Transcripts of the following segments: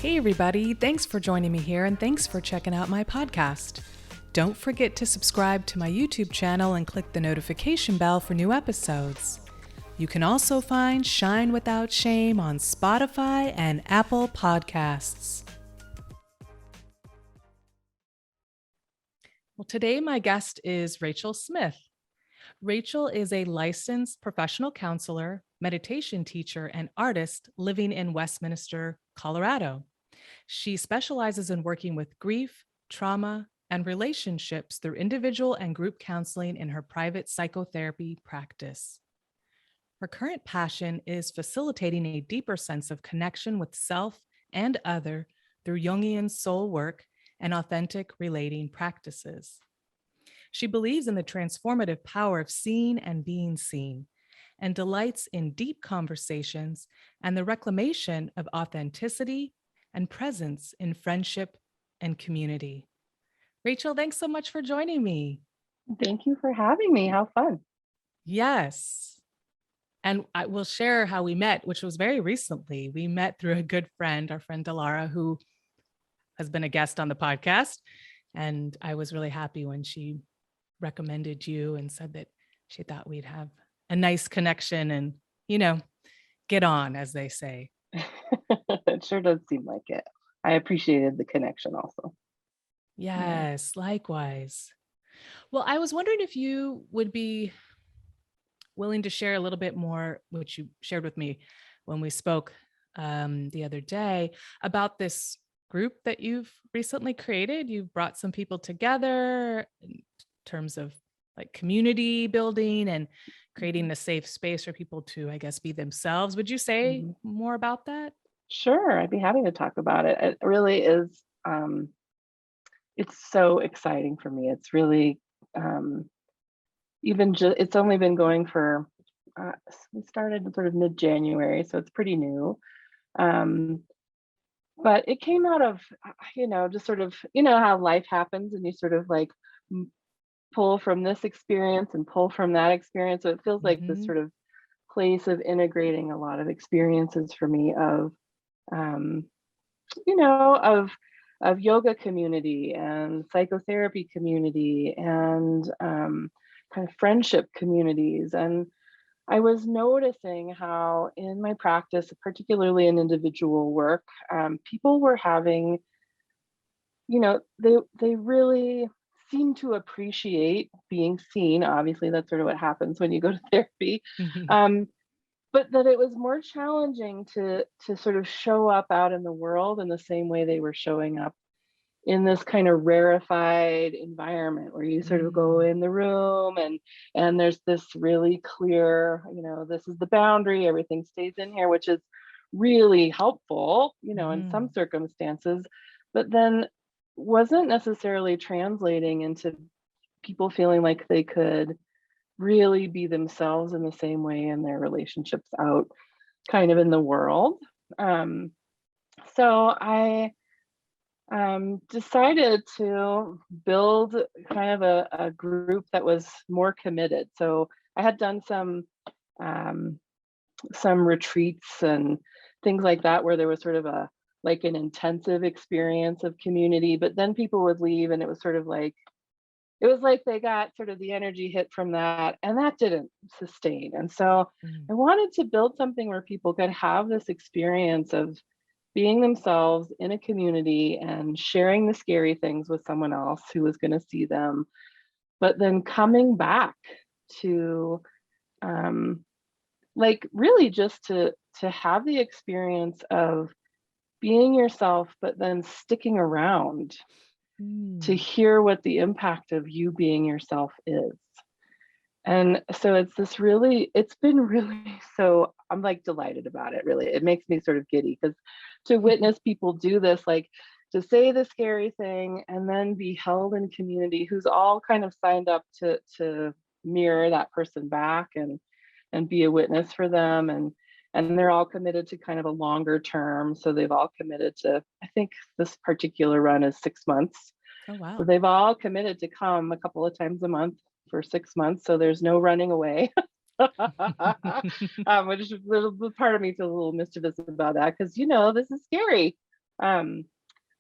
Hey everybody, thanks for joining me here and thanks for checking out my podcast. Don't forget to subscribe to my YouTube channel and click the notification bell for new episodes. You can also find Shine Without Shame on Spotify and Apple Podcasts. Well, today my guest is Rachel Smith. Rachel is a licensed professional counselor, meditation teacher, and artist living in Westminster, Colorado. She specializes in working with grief, trauma, and relationships through individual and group counseling in her private psychotherapy practice. Her current passion is facilitating a deeper sense of connection with self and other through Jungian soul work and authentic relating practices. She believes in the transformative power of seeing and being seen, and delights in deep conversations and the reclamation of authenticity and presence in friendship and community. Rachel, thanks so much for joining me. Thank you for having me. How fun. Yes. And I will share how we met, which was very recently. We met through a good friend, our friend Delara, who has been a guest on the podcast. And I was really happy when she recommended you and said that she thought we'd have a nice connection and, get on, as they say. It sure does seem like it. I appreciated the connection also. Yes, likewise. Well, I was wondering if you would be willing to share a little bit more, which you shared with me when we spoke the other day, about this group that you've recently created. You've brought some people together in terms of like community building and creating a safe space for people to, I guess, be themselves. Would you say more about that? Sure, I'd be happy to talk about it. It really is, it's so exciting for me. It's really, it's only been going for, we started sort of mid-January, so it's pretty new. But it came out of, just sort of, how life happens and you sort of like pull from this experience and pull from that experience. So it feels like this sort of place of integrating a lot of experiences for me of, of yoga community and psychotherapy community and kind of friendship communities. And I was noticing how in my practice, particularly in individual work, people were having, they really seem to appreciate being seen. Obviously, that's sort of what happens when you go to therapy. But that it was more challenging to sort of show up out in the world in the same way they were showing up in this kind of rarefied environment where you sort of go in the room and there's this really clear, this is the boundary, everything stays in here, which is really helpful, in some circumstances, but then wasn't necessarily translating into people feeling like they could really be themselves in the same way in their relationships out kind of in the world. So I decided to build kind of a group that was more committed. So I had done some retreats and things like that where there was sort of like an intensive experience of community, but then people would leave and it was like they got sort of the energy hit from that and that didn't sustain. And so I wanted to build something where people could have this experience of being themselves in a community and sharing the scary things with someone else who was going to see them, but then coming back to like really just to have the experience of being yourself, but then sticking around to hear what the impact of you being yourself is. And so it's been really, so I'm like delighted about it, really. It makes me sort of giddy because to witness people do this, like to say the scary thing and then be held in community who's all kind of signed up to mirror that person back and be a witness for them. And they're all committed to kind of a longer term. So they've all committed to, I think this particular run is 6 months. Oh, wow. So they've all committed to come a couple of times a month for 6 months. So there's no running away. Which is a little part of me feels a little mischievous about that because this is scary. Um,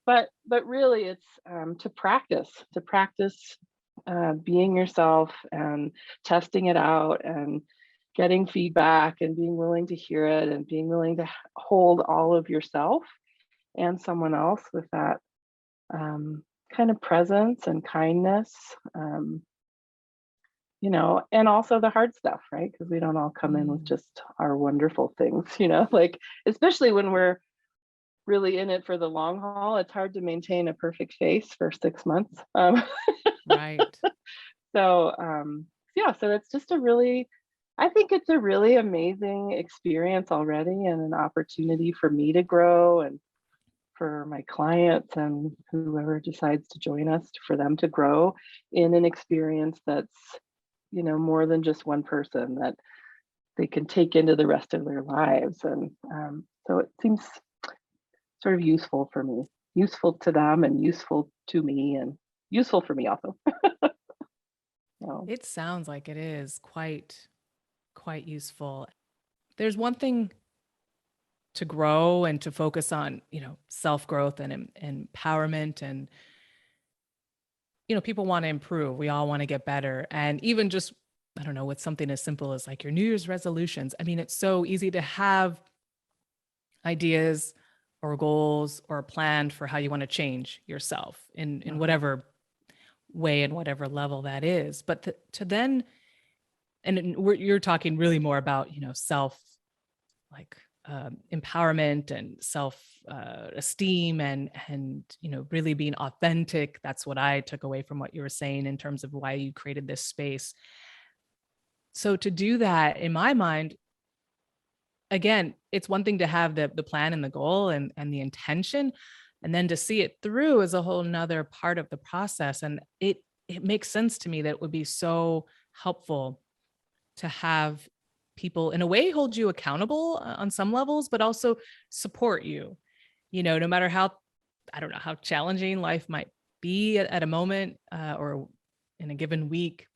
but really it's to practice being yourself and testing it out and getting feedback and being willing to hear it and being willing to hold all of yourself and someone else with that kind of presence and kindness, and also the hard stuff, right? Because we don't all come in with Mm. just our wonderful things, like, especially when we're really in it for the long haul, it's hard to maintain a perfect face for 6 months. Right. Yeah, so it's just I think it's a really amazing experience already and an opportunity for me to grow and for my clients and whoever decides to join us for them to grow in an experience that's, more than just one person that they can take into the rest of their lives. And so it seems sort of useful for me, useful to them and useful to me and useful for me also. So, It sounds like it is quite useful. There's one thing to grow and to focus on, self-growth and empowerment and people want to improve. We all want to get better. And even just, I don't know, with something as simple as like your New Year's resolutions. I mean, it's so easy to have ideas or goals or a plan for how you want to change yourself in mhm, whatever way and whatever level that is. But to then, you're talking really more about, self, like empowerment and self esteem and really being authentic. That's what I took away from what you were saying in terms of why you created this space. So to do that, in my mind, again, it's one thing to have the plan and the goal and the intention, and then to see it through is a whole nother part of the process. And it makes sense to me that it would be so helpful to have people in a way hold you accountable on some levels, but also support you, no matter how, I don't know, how challenging life might be at a moment or in a given week,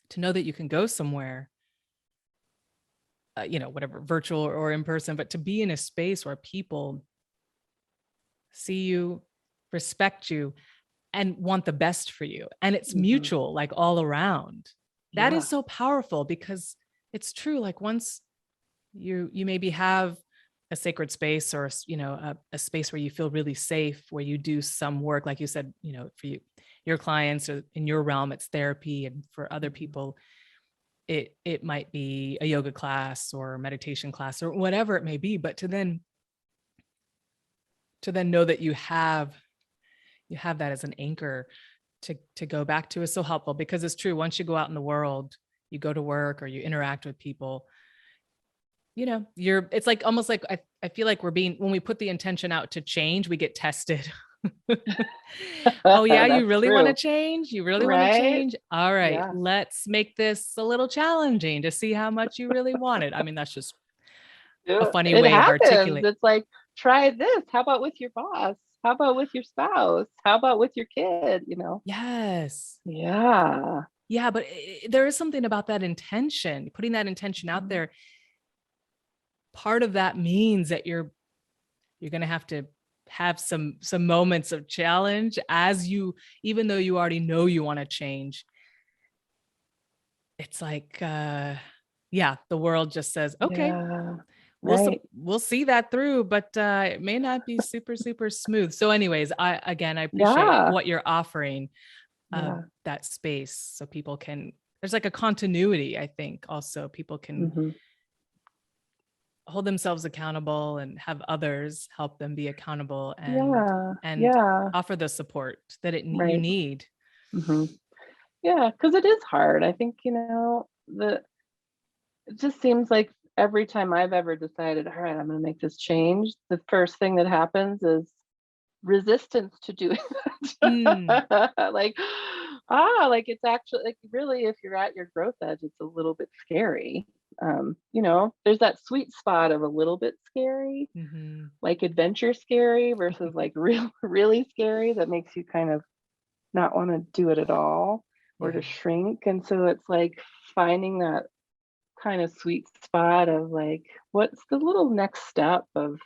to know that you can go somewhere, whatever, virtual or in person, but to be in a space where people see you, respect you, and want the best for you. And it's mhm. mutual, like all around. That is Yeah. so powerful because it's true. Like once you maybe have a sacred space or a space where you feel really safe, where you do some work, like you said, for your clients or in your realm, it's therapy, and for other Mhm. people, it might be a yoga class or meditation class or whatever it may be. But to then know that you have that as an anchor to go back to is so helpful, because it's true. Once you go out in the world, you go to work or you interact with people, it's like almost like I feel like when we put the intention out to change, we get tested. Oh yeah, you That's really want to true. change? You really want to Right? change? All right, Yeah. let's make this a little challenging to see how much you really want it. I mean, that's just a Yeah, funny it way of happens. articulate. It's like, try this. How about with your boss? How about with your spouse? How about with your kid? Yes. Yeah. Yeah, but there is something about that intention, putting that intention out Mhm. there. Part of that means that you're going to have some moments of challenge as you, even though you already know you want to change. It's like yeah, the world just says, okay, Yeah. we'll Right. we'll see that through, but it may not be super super smooth. So anyways, I appreciate Yeah. what you're offering, Yeah. that space, so people can, there's like a continuity. I think also people can Mhm. hold themselves accountable and have others help them be accountable Yeah. and Yeah. offer the support that you Right. need. Mhm. Yeah, because it is hard. I think, it just seems like every time I've ever decided, all right, I'm gonna make this change, the first thing that happens is resistance to doing Mm, that. Like, like it's actually like really if you're at your growth edge, it's a little bit scary. There's that sweet spot of a little bit scary, mhm. like adventure scary versus like really scary that makes you kind of not want to do it at all or Yeah. to shrink. And so it's like finding that kind of sweet spot of like, what's the little next step of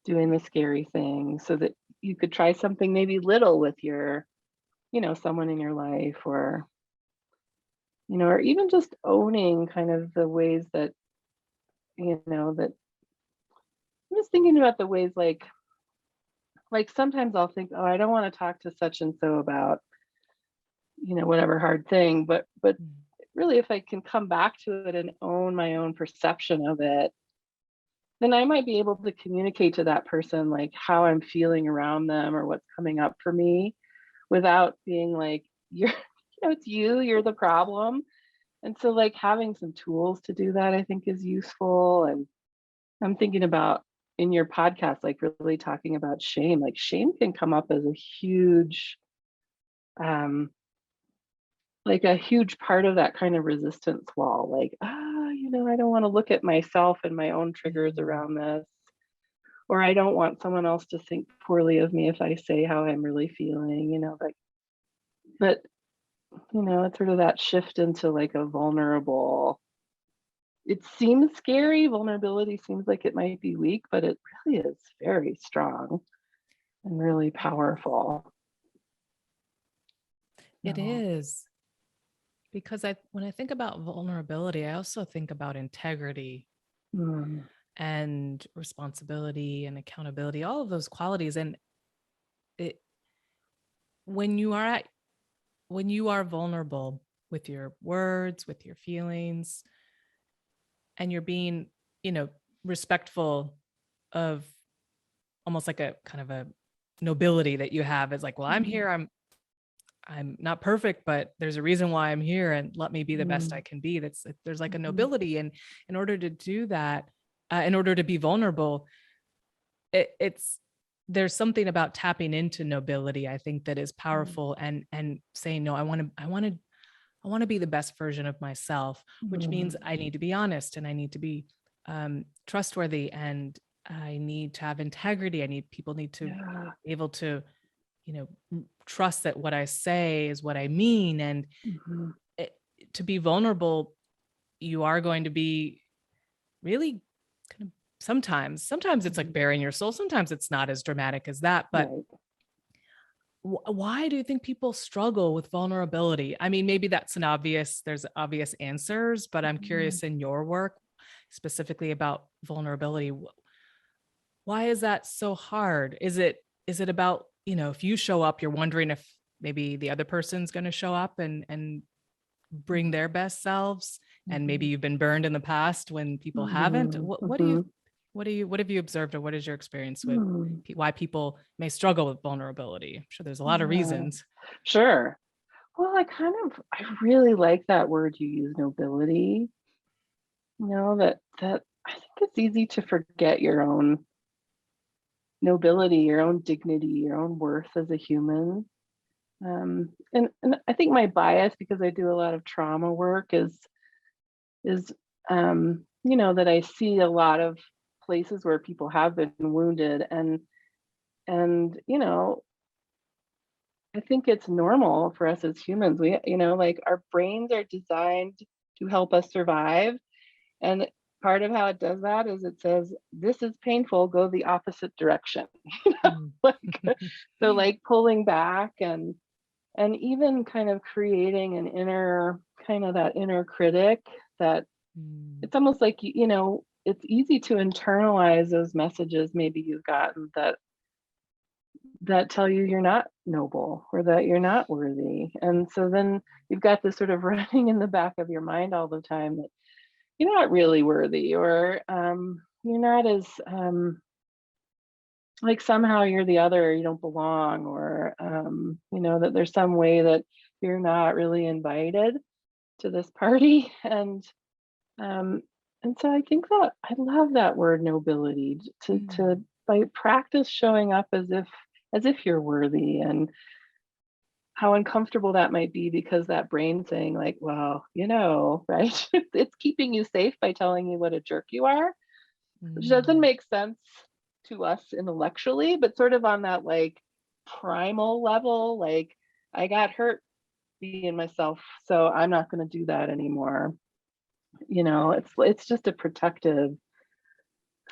doing the scary thing so that you could try something maybe little with your, someone in your life, or, or even just owning kind of the ways that, that I'm just thinking about the ways like sometimes I'll think, oh, I don't want to talk to such and so about, whatever hard thing, but Mm. really if I can come back to it and own my own perception of it, then I might be able to communicate to that person like how I'm feeling around them or what's coming up for me without being like, you're, it's you, you're the problem. And so, like, having some tools to do that, I think is useful. And I'm thinking about in your podcast, like, really talking about shame. Like, shame can come up as a huge, um, like a huge part of that kind of resistance wall. Like, I don't want to look at myself and my own triggers Mm. around this, or I don't want someone else to think poorly of me if I say how I'm really feeling, like, but, it's sort of that shift into like a vulnerable, it seems scary. Vulnerability seems like it might be weak, but it really is very strong and really powerful. It So, is because when I think about vulnerability, I also think about integrity mm, and responsibility and accountability, all of those qualities. And it, when you are at, when you are vulnerable with your words, with your feelings, and you're being, you know, respectful of almost like a kind of a nobility that you have, is like, well, I'm mm, here, I'm not perfect, but there's a reason why I'm here, and let me be the best I mm, can be. There's like a mhm, nobility, and in order to do that, in order to be vulnerable, it's there's something about tapping into nobility, I think, that is mm, powerful, and saying, no, I want to be the best version of myself, which mm. means I need to be honest, and I need to be trustworthy, and I need to have integrity. People need to Yeah. be able to, trust that what I say is what I mean. And Mhm, it, to be vulnerable, you are going to be really kind of sometimes it's like mhm. bearing your soul. Sometimes it's not as dramatic as that. But Right. why do you think people struggle with vulnerability? I mean, maybe there's obvious answers, but I'm Mhm, curious in your work specifically about vulnerability. Why is that so hard? Is it about, if you show up, you're wondering if maybe the other person's going to show up and bring their best selves, and maybe mhm, you've been burned in the past when people haven't? mhm, What mhm, what have you observed, or what is your experience with mm. why people may struggle with vulnerability? I'm sure there's a lot of Yeah. reasons. Sure. Well, I really like that word you use, nobility. That I think it's easy to forget your own nobility, your own dignity, your own worth as a human. And I think my bias, because I do a lot of trauma work, is that I see a lot of places where people have been wounded, and I think it's normal for us as humans. Like, our brains are designed to help us survive. And part of how it does that is it says, "This is painful, go the opposite direction." Mm. Like, so, like, pulling back and even kind of creating an inner kind of that inner critic, that Mm. it's almost like, it's easy to internalize those messages maybe you've gotten that tell you you're not noble or that you're not worthy. And so then you've got this sort of running in the back of your mind all the time that you're not really worthy, or you're not as like, somehow you're the other, you don't belong, or that there's some way that you're not really invited to this party. Um and so I think that I love that word nobility, to Mm. by practice showing up as if you're worthy, and how uncomfortable that might be, because that brain saying like, well, right? It's keeping you safe by telling you what a jerk you are, which doesn't Mm. make sense to us intellectually, but sort of on that like primal level, like, I got hurt being myself, so I'm not going to do that anymore. It's just a protective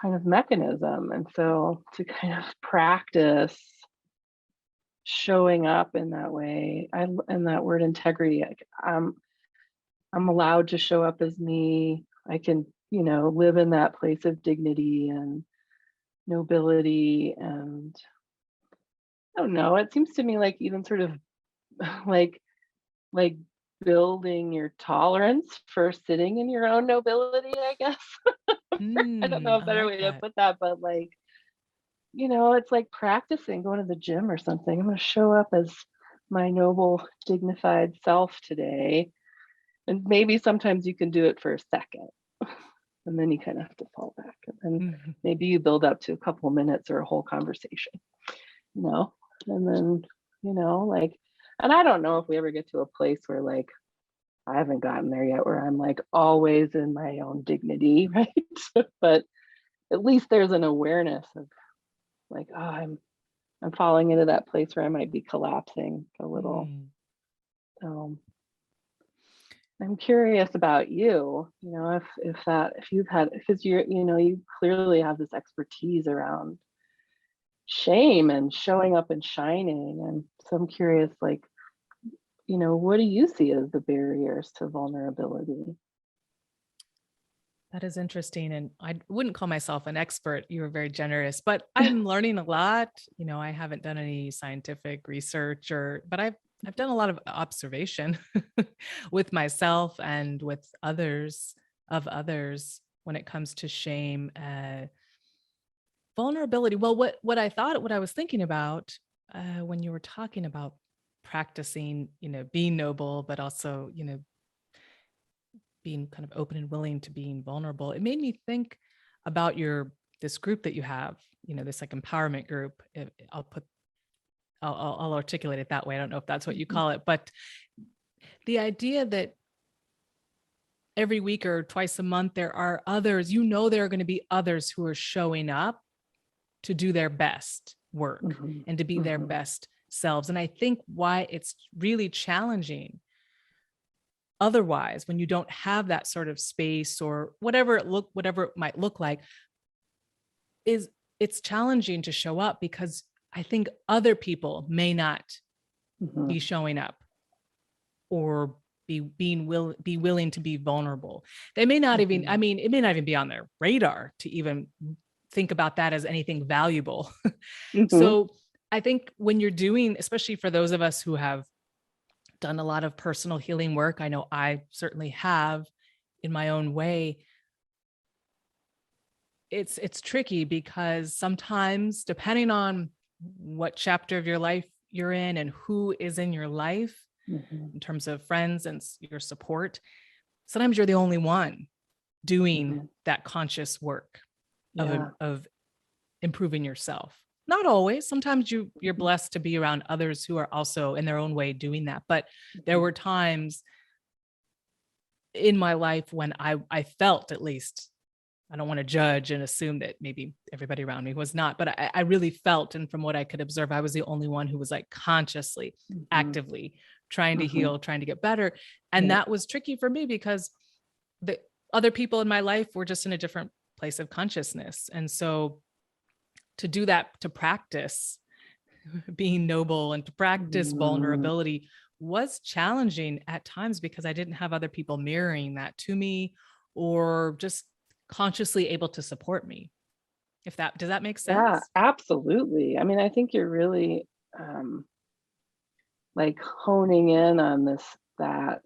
kind of mechanism. And so to kind of practice showing up in that way, and that word integrity, I'm allowed to show up as me. I can, live in that place of dignity and nobility. And I don't know, it seems to me like even sort of like like building your tolerance for sitting in your own nobility, I guess. I don't know a I better like way to that. put that, but like, it's like practicing going to the gym or something. I'm going to show up as my noble, dignified self today. And maybe sometimes you can do it for a second and then you kind of have to fall back. And then Mhm. maybe you build up to a couple of minutes or a whole conversation, you know? And then, like, and I don't know if we ever get to a place where like, I haven't gotten there yet where I'm like always in my own dignity, right? But at least there's an awareness of like, oh, I'm falling into that place where I might be collapsing a little. Mm. So I'm curious about you, if you've had, because you clearly have this expertise around shame and showing up and shining. And so I'm curious, like, what do you see as the barriers to vulnerability? That is interesting. And I wouldn't call myself an expert. You were very generous, but I'm learning a lot. I haven't done any scientific research but I've done a lot of observation with myself and with others when it comes to shame, vulnerability. Well, what I was thinking about when you were talking about practicing, being noble, but also, being kind of open and willing to being vulnerable, it made me think about this group that you have, this like empowerment group. I'll articulate it that way. I don't know if that's what you Mhm, call it, but the idea that every week or twice a month there are others, there are going to be others who are showing up to do their best work mhm, and to be their mhm, best selves. And I think why it's really challenging otherwise when you don't have that sort of space or whatever it might look like, is it's challenging to show up because I think other people may not mhm, be showing up or be willing to be vulnerable. They may not even, I mhm. mean, it may not even be on their radar to even think about that as anything valuable. Mhm, So I think when you're doing, especially for those of us who have done a lot of personal healing work, I know I certainly have in my own way, it's tricky because sometimes depending on what chapter of your life you're in and who is in your life mhm, in terms of friends and your support, sometimes you're the only one doing mhm. that conscious work Yeah. of improving yourself. Not always. Sometimes you're Mhm, blessed to be around others who are also in their own way doing that. But there mhm, were times in my life when I felt, at least, I don't want to judge and assume that maybe everybody around me was not, but I really felt, and from what I could observe, I was the only one who was like consciously, mhm, actively trying to mhm. heal, trying to get better. And Yeah. that was tricky for me because the other people in my life were just in a different place of consciousness. And so to do that, to practice being noble and to practice Mm, vulnerability was challenging at times because I didn't have other people mirroring that to me or just consciously able to support me. If that does that make yeah, sense? absolutely. I mean, I think you're really, um, like, honing in on that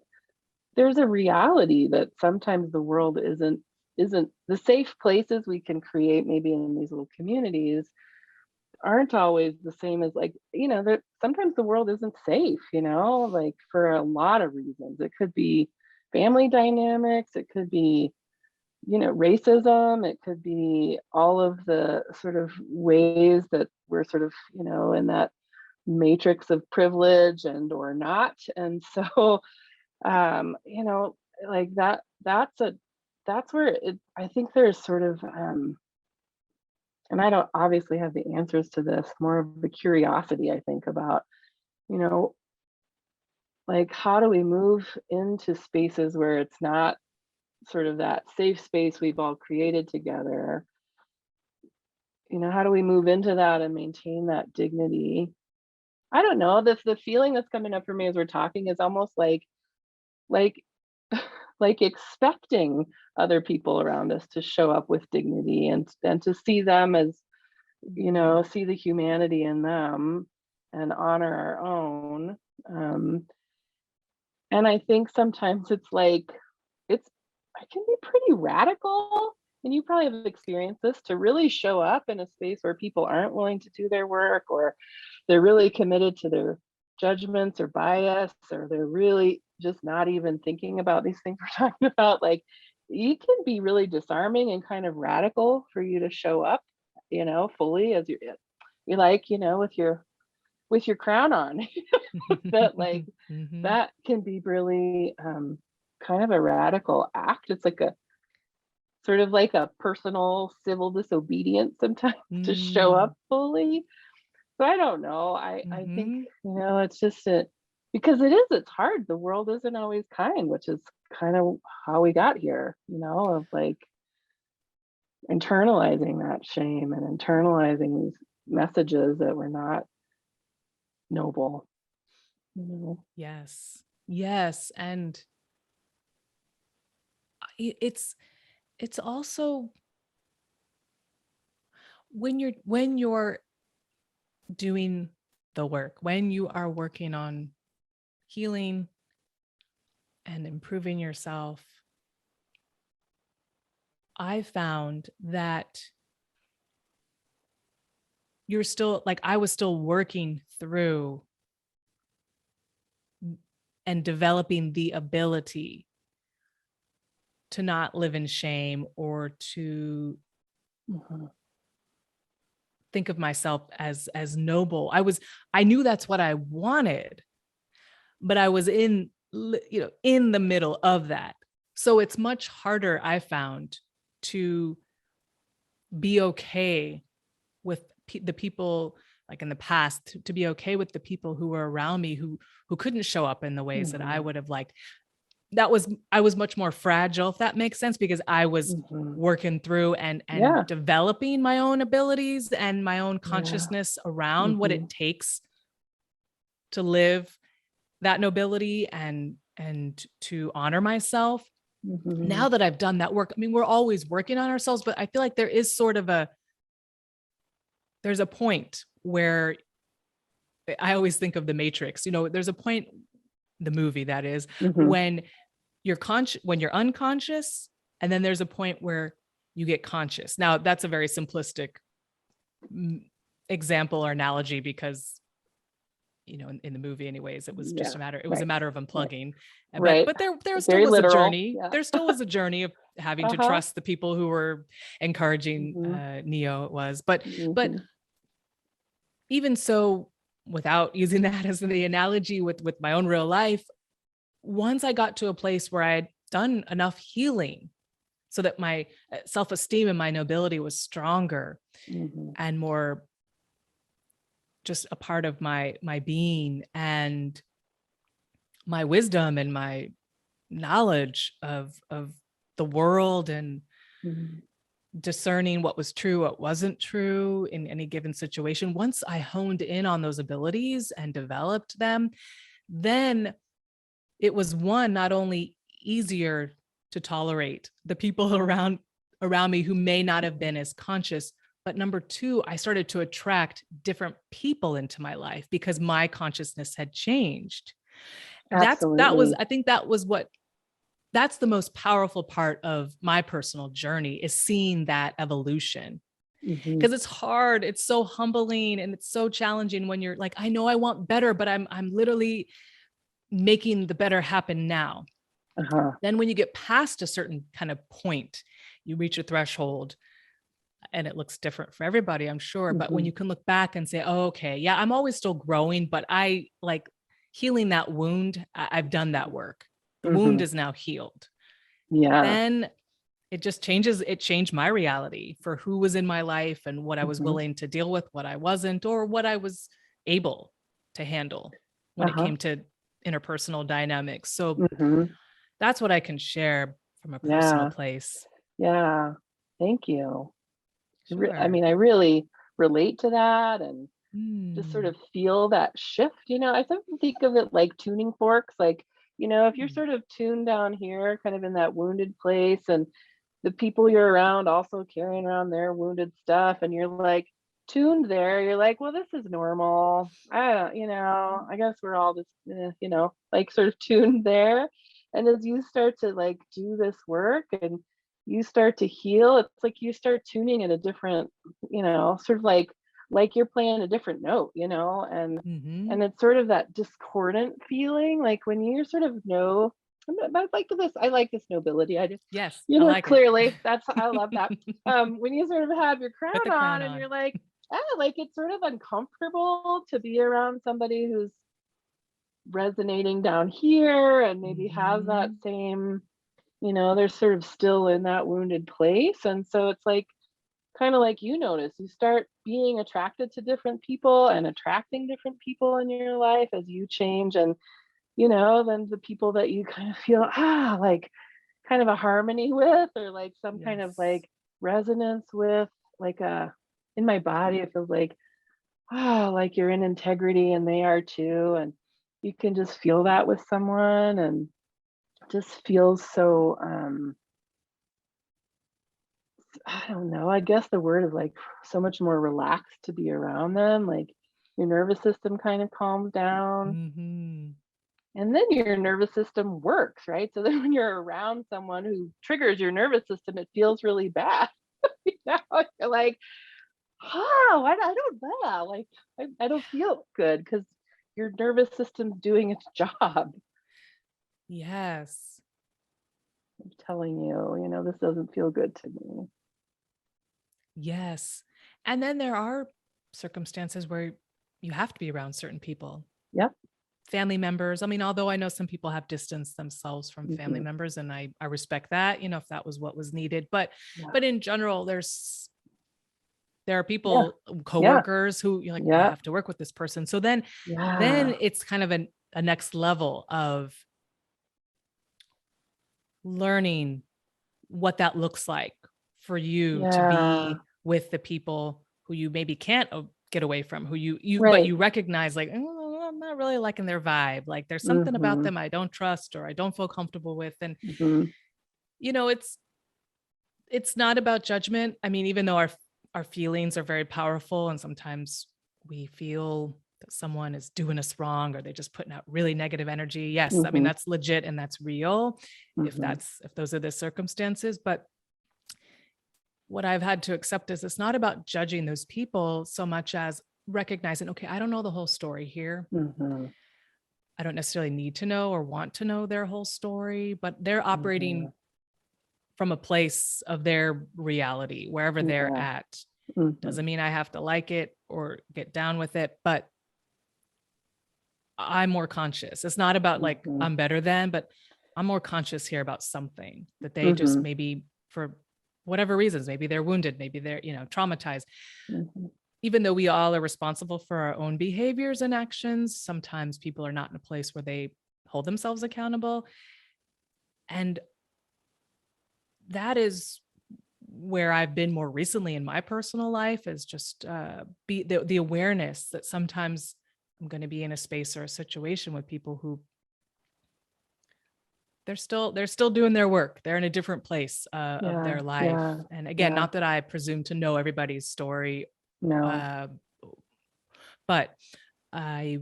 there's a reality that sometimes the world isn't the safe places we can create maybe in these little communities aren't always the same as, like, that sometimes the world isn't safe, like, for a lot of reasons. It could be family dynamics, it could be, racism, it could be all of the sort of ways that we're sort of, in that matrix of privilege and or not. And so, um, you know, like that's where I think there's sort of, and I don't obviously have the answers to this, more of the curiosity, I think, about, you know, like how do we move into spaces where it's not sort of that safe space we've all created together, how do we move into that and maintain that dignity? I don't know. The feeling that's coming up for me as we're talking is almost like like expecting other people around us to show up with dignity and to see them as, see the humanity in them and honor our own. Um, and I think sometimes it's it can be pretty radical, and you probably have experienced this, to really show up in a space where people aren't willing to do their work, or they're really committed to their judgments or bias, or they're really just not even thinking about these things we're talking about. Like, it can be really disarming and kind of radical for you to show up, fully as you like, with your crown on. That like Mhm. that can be really kind of a radical act. It's like a sort of like a personal civil disobedience sometimes to show up Mm. fully. So I don't know. I think, Mhm. it's just because it's hard. The world isn't always kind, which is kind of how we got here, of like internalizing that shame and internalizing these messages that were not noble, you know. Yes. Yes, and it's also when you're doing the work, when you are working on healing and improving yourself, I found that you're still like I was still working through and developing the ability to not live in shame or to Mhm. think of myself as noble. I knew that's what I wanted, but I was in the middle of that. So it's much harder, I found, to be okay with the people, like in the past, to be okay with the people who were around me who couldn't show up in the ways that I Mhm. would have liked. I was much more fragile, if that makes sense, because I was Mhm. working through and Yeah. developing my own abilities and my own Yeah. consciousness around what it Mhm. takes to live that nobility and to honor myself. Mhm. Now that I've done that work, I mean, we're always working on ourselves, but I feel like there's a point where I always think of the Matrix. There's a point, the movie that is, Mhm. when when you're unconscious, and then there's a point where you get conscious. Now, that's a very simplistic mm, example or analogy because in the movie anyways, Yeah. it was a Right. matter of Right. unplugging. But Right. there still Very was a literal. journey. Yeah. There still was a journey of having to Uh-huh. trust the people who were encouraging Mhm. Neo. It was, but Mhm. even so, without using that as the analogy with my own real life, once I got to a place where I had done enough healing so that my self-esteem and my nobility was stronger Mhm. and more just a part of my being, and my wisdom and my knowledge of the world, and Mhm. discerning what was true, what wasn't true in any given situation. Once I honed in on those abilities and developed them, then it was, one, not only easier to tolerate the people around me who may not have Mhm. been as conscious, but number two, I started to attract different people into my life because my consciousness had changed. That was Absolutely. I think that's the most powerful part of my personal journey, is seeing that evolution. Mhm. Because it's hard, it's so humbling, and it's so challenging when you're like, I know I want better, but I'm literally making the better happen now. Uh-huh. Then when you get past a certain kind of point, you reach a threshold, and it looks different for everybody, I'm sure. But when Mhm. you can look back and say, oh, okay, yeah, I'm always still growing, but I like healing that wound. I've done that work. The wound Mhm. is now healed. Yeah. Then it changed my reality for who was in my life and what I was Mhm. willing to deal with, what I wasn't, or what I was able to handle when it Uh-huh. came to interpersonal dynamics. So Mhm. that's what I can share from a personal Yeah. place. Yeah. Thank you. I Sure. mean, I really relate to that and just sort Mm. of feel that shift. I sort of think of it like tuning forks. Like, if you're Mm. sort of tuned down here, kind of in that wounded place, and the people you're around also carrying around their wounded stuff, and you're like tuned there, you're like, well, this is normal. I don't, I guess we're all just, like sort of tuned there. And as you start to like do this work and you start to heal, it's like you start tuning at a different, sort of like you're playing a different note, Mhm. and it's sort of that discordant feeling, like when you sort of know, I like this. I like this nobility. I just, Yes, I like it. clearly that's, I love that. When you sort of have your Put crown the on crown and you're on. like, like it's sort of uncomfortable to be around somebody who's resonating down here and maybe has that Mhm. same, they're sort of still in that wounded place. And so it's like, kind of like you notice, you start being attracted to different people and attracting different people in your life as you change. And, then the people that you kind of feel, like kind of a harmony with, or like some kind of Yes. like resonance with, like in my body, it feels like, like you're in integrity and they are too. And you can just feel that with someone and just feels so, I don't know, I guess the word is like so much more relaxed to be around them. Like your nervous system kind of calms down Mhm. and then your nervous system works, right? So then when you're around someone who triggers your nervous system, it feels really bad. You're like, I don't know. Like, I don't feel good because your nervous system's doing its job. Yes. I'm telling you, this doesn't feel good to me. Yes. And then there are circumstances where you have to be around certain people, Yep. family members. I mean, although I know some people have distanced themselves from family Hmm. members, and I respect that, if that was what was needed. But Yeah. but in general, there are Yeah. people, Yeah. coworkers who you're like, I Yeah. have to work with this person. So then Yeah. it's kind of a next level of learning what that looks like for you to Yeah. be with the people who you maybe can't get away from, who but Right. you recognize like, "Oh, I'm not really liking their vibe. Like there's something about Mhm. them I don't trust or I don't feel comfortable with." And Mhm. you know, it's not about judgment. I mean, even though our feelings are very powerful and sometimes we feel that someone is doing us wrong or they're just putting out really negative energy. Yes, I mean Mhm. that's legit and that's real Mhm. if those are the circumstances, but what I've had to accept is it's not about judging those people so much as recognizing, okay, I don't know the whole story here. Mhm. I don't necessarily need to know or want to know their whole story, but they're Mhm. operating from a place of their reality, wherever they're Yeah. at. Mhm. Doesn't mean I have to like it or get down with it, but I'm more conscious. It's not about like Mhm. I'm better than, but I'm more conscious here about something that they just Mhm. maybe for whatever reasons, maybe they're wounded, maybe they're, traumatized. Mhm. Even though we all are responsible for our own behaviors and actions, sometimes people are not in a place where they hold themselves accountable. And that is where I've been more recently in my personal life is just be the awareness that sometimes I'm going to be in a space or a situation with people who they're still doing their work. They're in a different place of Yeah. their life. Yeah. And again, Yeah. not that I presume to know everybody's story, No. uh, but I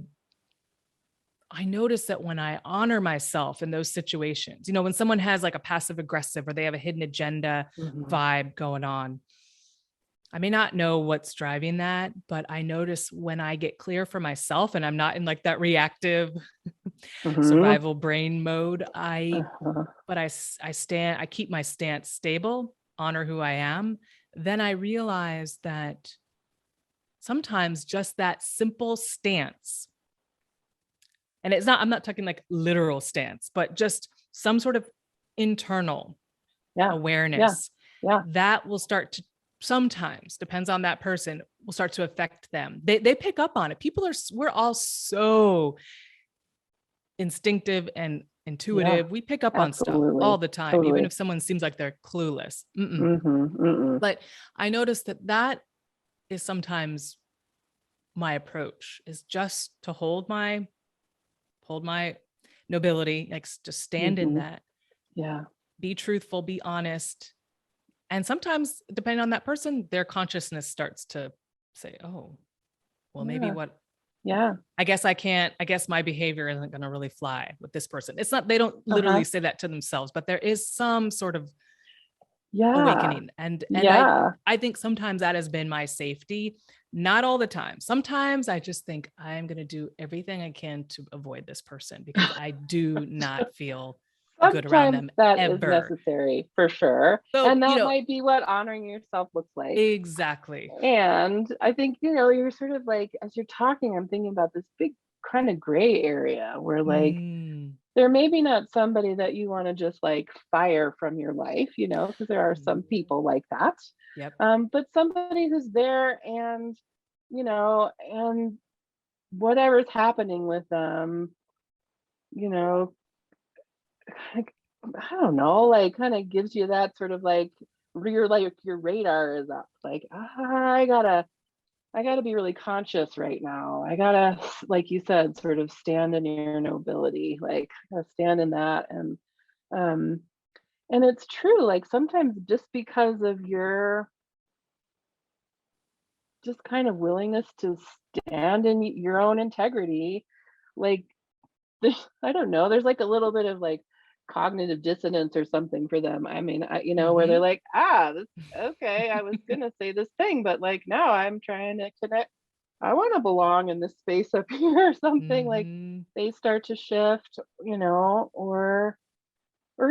I notice that when I honor myself in those situations, when someone has like a passive aggressive or they have a hidden agenda Mhm. vibe going on, I may not know what's driving that, but I notice when I get clear for myself and I'm not in like that reactive Mhm. survival brain mode, Uh-huh. I keep my stance stable, honor who I am. Then I realize that sometimes just that simple stance, and I'm not talking like literal stance, but just some sort of internal Yeah. Yeah. awareness Yeah. that will start to sometimes depends on that person will start to affect them. They pick up on it. We're all so instinctive and Yeah, intuitive. We pick up on stuff all absolutely. the time, even Totally. if someone seems like they're clueless. Mm-mm. Mm-mm. But I noticed that that is sometimes my approach, is just to hold my nobility, like just stand in Mm-hmm. that, Yeah. be truthful, be honest. And sometimes, depending on that person, their consciousness starts to say, oh, well, maybe Yeah. what Yeah. I guess I can't, I guess my behavior isn't going to really fly with this person. It's not, they don't literally Uh-huh. say that to themselves, but there is some sort of Yeah. awakening. And Yeah. I think sometimes that has been my safety. Not all the time. Sometimes I just think I am going to do everything I can to avoid this person because I do not feel good around Sometimes them that is ever. necessary for sure. So, And that might be what honoring yourself looks like. exactly. And I think, you're sort of like, as you're talking, I'm thinking about this big kind of gray area where like Mm, there may be not somebody that you want to just like fire from your life, because there are some mm, people like that. yep. But somebody who's there and whatever's happening with them, you know, like, I don't know, like kind of gives you that sort of like your radar is up. Like, I gotta be really conscious right now. I gotta, like you said, sort of stand in your nobility, like stand in that. Um, and it's true, like sometimes just because of your just kind of willingness to stand in your own integrity, like I don't know, there's like a little bit of like cognitive dissonance or something for them. I mean, where they're Mm-hmm. like, this, okay, I was gonna say this thing, but like now I'm trying to connect. I want to belong in this space up here or something. Like Mm-hmm. they start to shift, or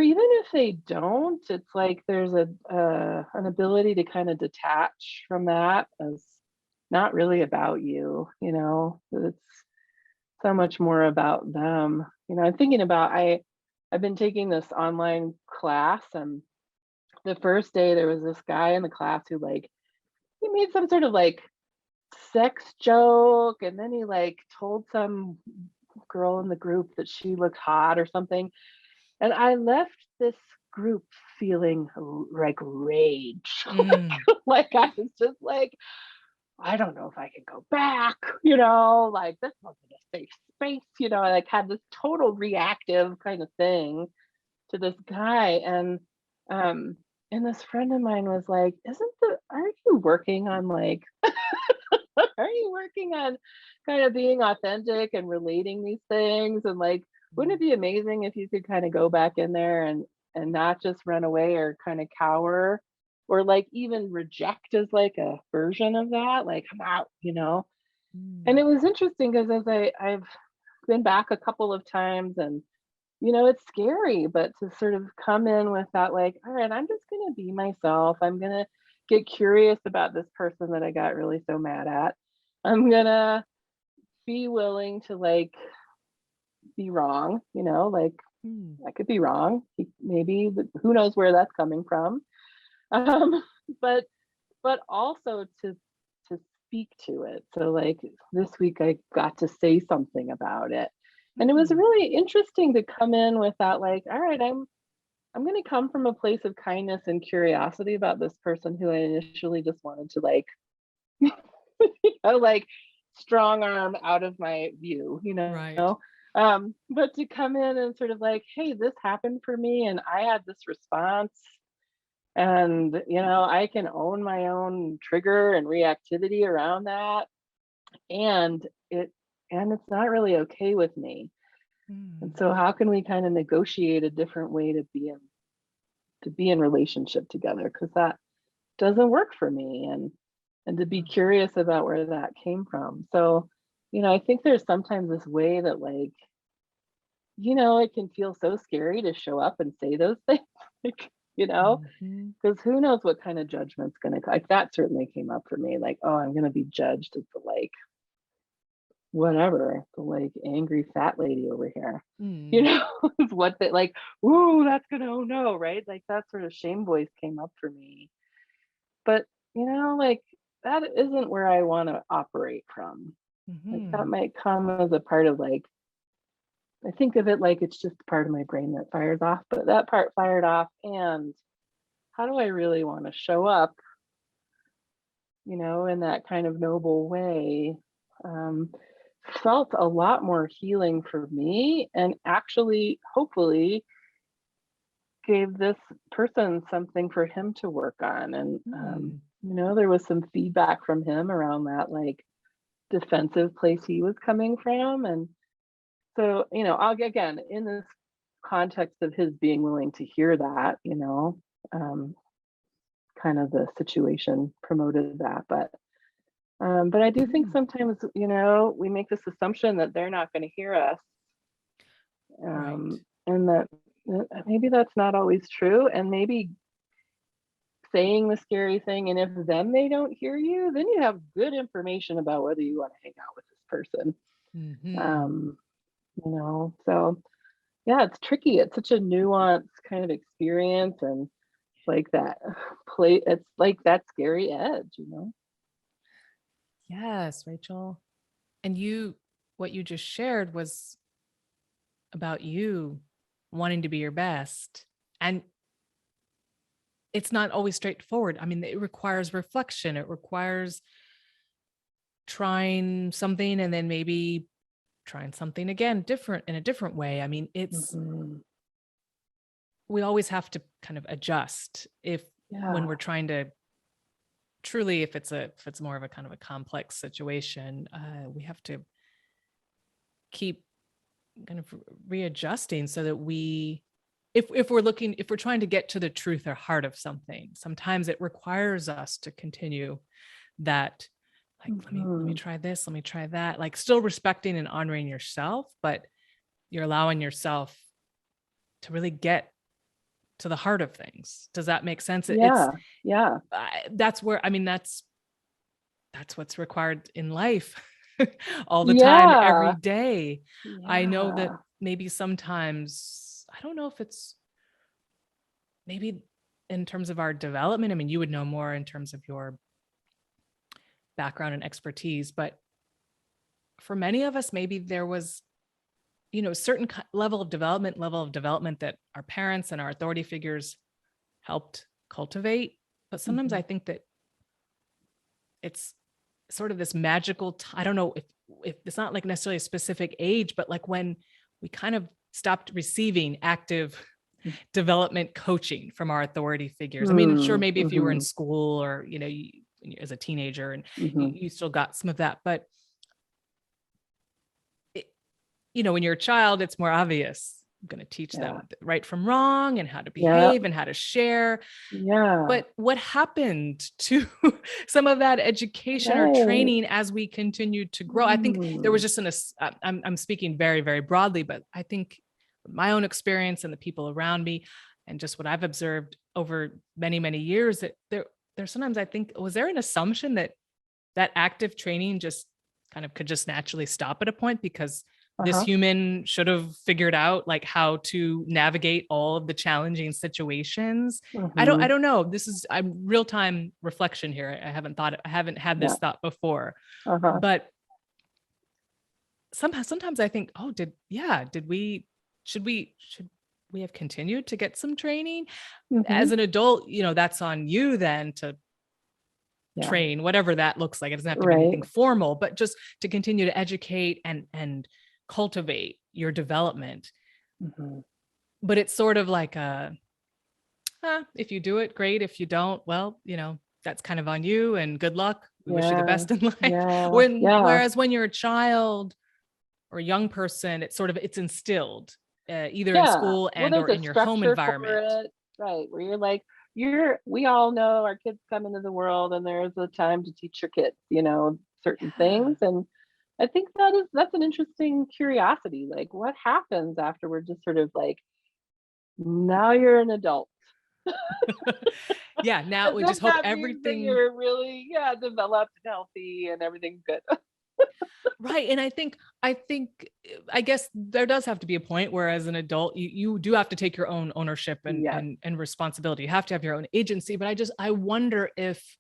even if they don't, it's like there's an ability to kind of detach from that as not really about you. It's so much more about them. I'm thinking about I've been taking this online class, and the first day there was this guy in the class who like he made some sort of like sex joke, and then he like told some girl in the group that she looked hot or something, and I left this group feeling like rage. Mm. Like I was just like, I don't know if I can go back, like this wasn't a safe space, I like had this total reactive kind of thing to this guy. Um and this friend of mine was like, aren't you working on like are you working on kind of being authentic and relating these things? And like, wouldn't it be amazing if you could kind of go back in there and not just run away or kind of cower or like even reject as like a version of that, like I'm out. And Mm. it was interesting because I've been back a couple of times, and it's scary, but to sort of come in with that, like, all right, I'm just gonna be myself. I'm gonna get curious about this person that I got really so mad at. I'm gonna be willing to like be wrong, like Mm. I could be wrong. Maybe who knows where that's coming from. Um, but also to speak to it. So like this week I got to say something about it. And it was Mm. really interesting to come in with that, like, all right, I'm going to come from a place of kindness and curiosity about this person who I initially just wanted to like, like strong arm out of my view, Right. but to come in and sort of like, hey, this happened for me and I had this response, and I can own my own trigger and reactivity around that, and it's not really okay with me. And Mm. so how can we kind of negotiate a different way to be in relationship together, because that doesn't work for me, and to be Wow. curious about where that came from. So I think there's sometimes this way that like it can feel so scary to show up and say those things, like, Mhm. because who knows what kind of judgment's gonna like that certainly came up for me, like, oh, I'm gonna be judged as the like whatever, the like angry fat lady over here. You Mm. know, is what they like, ooh, that's gonna, oh no, right? Like that sort of shame voice came up for me. But like that isn't where I want to operate from. Like that Mhm. might come as a part of like I think of it like it's just part of my brain that fires off, but that part fired off. And how do I really want to show up, in that kind of noble way? Um, Felt a lot more healing for me, and actually, hopefully, gave this person something for him to work on. And, Hmm. there was some feedback from him around that, like, defensive place he was coming from. And so, I'll again, in this context of his being willing to hear that, um, kind of the situation promoted that. But I do think Mm. sometimes, we make this assumption that they're not going to hear us, Right. and that maybe that's not always true. And maybe saying the scary thing, and if then they don't hear you, then you have good information about whether you want to hang out with this person. Hmm. Um, so yeah, it's tricky. It's such a nuanced kind of experience, and like that play. It's like that scary edge. Yes, Rachel. And what you just shared was about you wanting to be your best. And it's not always straightforward. I mean, it requires reflection. It requires trying something and then maybe trying something again different in a different way. I mean, Hmm. we always have to kind of adjust if when Yeah, we're trying to truly, if it's more of a kind of a complex situation, we have to keep kind of readjusting so that if we're trying to get to the truth or heart of something, sometimes it requires us to continue that, like, let me hmm, try this, let me try that, like still respecting and honoring yourself, but you're allowing yourself to really get to the heart of things. Does that make sense? It's yeah, yeah, that's where, I mean, that's what's required in life all the time, every yeah, day. I know that yeah. maybe sometimes, I don't know if it's maybe in terms of our development. I mean, you would know more in terms of your background and expertise, but for many of us, maybe there was, certain level of development that our parents and our authority figures helped cultivate. But sometimes I Mhm. think that it's sort of this magical I don't know if it's not like necessarily a specific age, but like when we kind of stopped receiving active development coaching from our authority figures. I mean, sure, Mm, maybe if you were in mhm, school or, as a teenager and mhm. you still got some of that, but it, when you're a child, it's more obvious. I'm going to teach Yeah, them right from wrong and how to yeah, behave and how to share. yeah, But what happened to some of that education or right. training as we continued to grow? I think there was Mm, just I'm speaking very, very broadly, but I think my own experience and the people around me and just what I've observed over many, many years that there's sometimes I think, was there an assumption that that active training just kind of could just naturally stop at a point because this uh-huh, human should have figured out like how to navigate all of the challenging situations. I mhm, don't know. This is I'm real time reflection here. I haven't had yeah, this thought before. uh-huh, But sometimes I think, oh, should we have continued to get some training? mhm, As an adult, that's on you then to yeah, train, whatever that looks like. It doesn't have to be right, anything formal, but just to continue to educate and cultivate your development. mhm, But it's sort of like if you do it, great. If you don't, well, that's kind of on you and good luck. We wish you the yeah, best in life. yeah, yeah, Whereas when you're a child or a young person, it's instilled either in yeah. school Well, and there's or a in your home structure for environment. it, right, where you're like, we all know our kids come into the world and there's a time to teach your kids, certain Yeah. things. And I think that's an interesting curiosity. Like, what happens after we're just sort of like, now you're an adult? Yeah. Now As we if just hope that means that everything. you're really, yeah, developed and healthy and everything's good. Right. And I guess there does have to be a point where as an adult, you do have to take your own ownership and Yes. and responsibility. You have to have your own agency. But I wonder if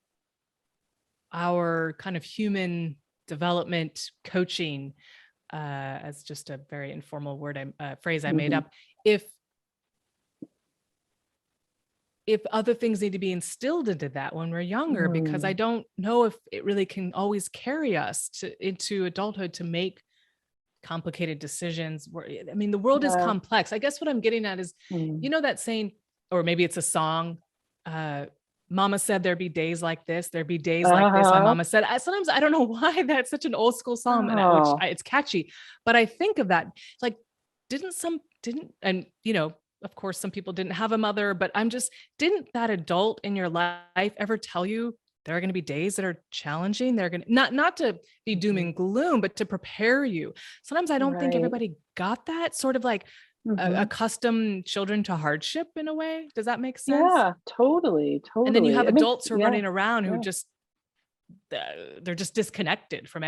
our kind of human development coaching as just a very informal phrase I made Mhm. up, if other things need to be instilled into that when we're younger, because I Mm. don't know if it really can always carry us into adulthood to make complicated decisions. I mean, the world is Yeah. complex. I guess what I'm getting at is, Mm. that saying, or maybe it's a song, uh, Mama said there'd be days like this. There'd be days like this. My Uh-huh. mama said. Sometimes I don't know why that's such an old school song, Oh, it's catchy, but I think of that like, didn't, and of course, some people didn't have a mother, but didn't that adult in your life ever tell you there are going to be days that are challenging? They're going to not to be doom mhm. and gloom, but to prepare you. Sometimes I don't think Right. everybody got that, sort of like Mhm. accustom children to hardship in a way. Does that make sense? Yeah, totally, And then you totally. have It makes adults who are yeah, running around who yeah, just they're just disconnected from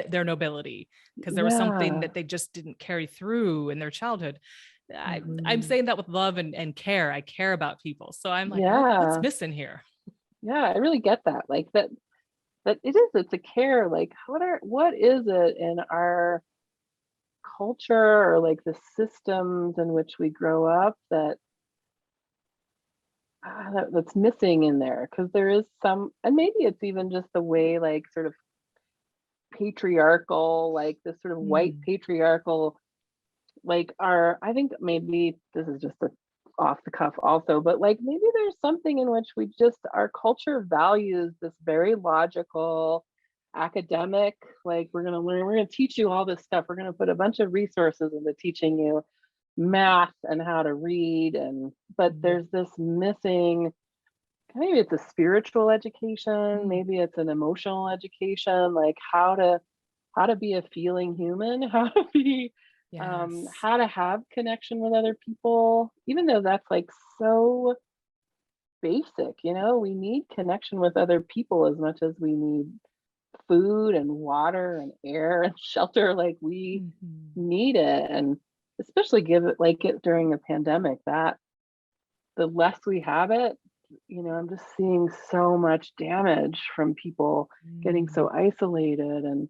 their nobility because there was something yeah. that they just didn't carry through in their childhood. I'm Mhm. saying that with love and care. I care about people. So I'm like, what's Yeah, missing here? yeah, I really get that, like, that it is, it's a care, like, what is it in our culture or, like, the systems in which we grow up that, that's missing in there? Because there is some, and maybe it's even just the way, like, sort of patriarchal, like, this sort of white Mm, patriarchal, like, our I think maybe this is just a off the cuff also, but, like, maybe there's something in which we just our culture values this very logical, academic, like, we're gonna teach you all this stuff. We're gonna put a bunch of resources into teaching you math and how to read, and but mhm, there's this missing, maybe it's a spiritual education, mm. maybe it's an emotional education, like how to be a feeling human, Yes. how to have connection with other people, even though that's like so basic, we need connection with other people as much as we need food and water and air and shelter. Like we Mhm. need it. And especially give it like it during the pandemic, that the less we have it, I'm just seeing so much damage from people getting Mm, so isolated, and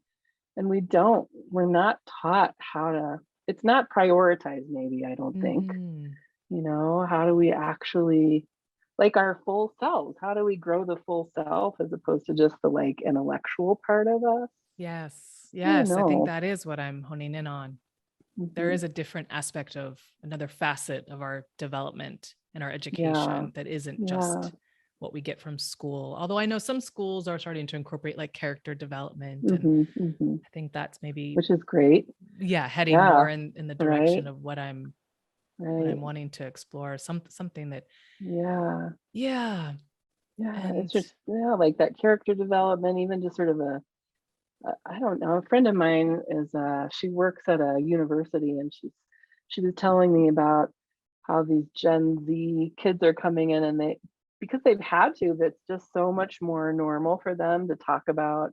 we're not taught how to, it's not prioritized, maybe, I don't think. mhm. How do we actually, like, our full selves, how do we grow the full self as opposed to just the, like, intellectual part of us? Yes. I don't Yes. I think know. that is what I'm honing in on. There Mhm. is a different aspect of another facet of our development and our Yeah, education that isn't yeah. just what we get from school. Although I know some schools are starting to incorporate like character development. And Mhm, mhm. I think that's maybe, Which is great. yeah, heading Yeah, more in the right, direction of what I'm right. wanting to explore. Something that, Yeah, yeah. yeah, it's And just, yeah, like that character development, even just sort of I don't know, a friend of mine is, she works at a university, and she was telling me about how these Gen Z kids are coming in, and because they've had to, that's just so much more normal for them to talk about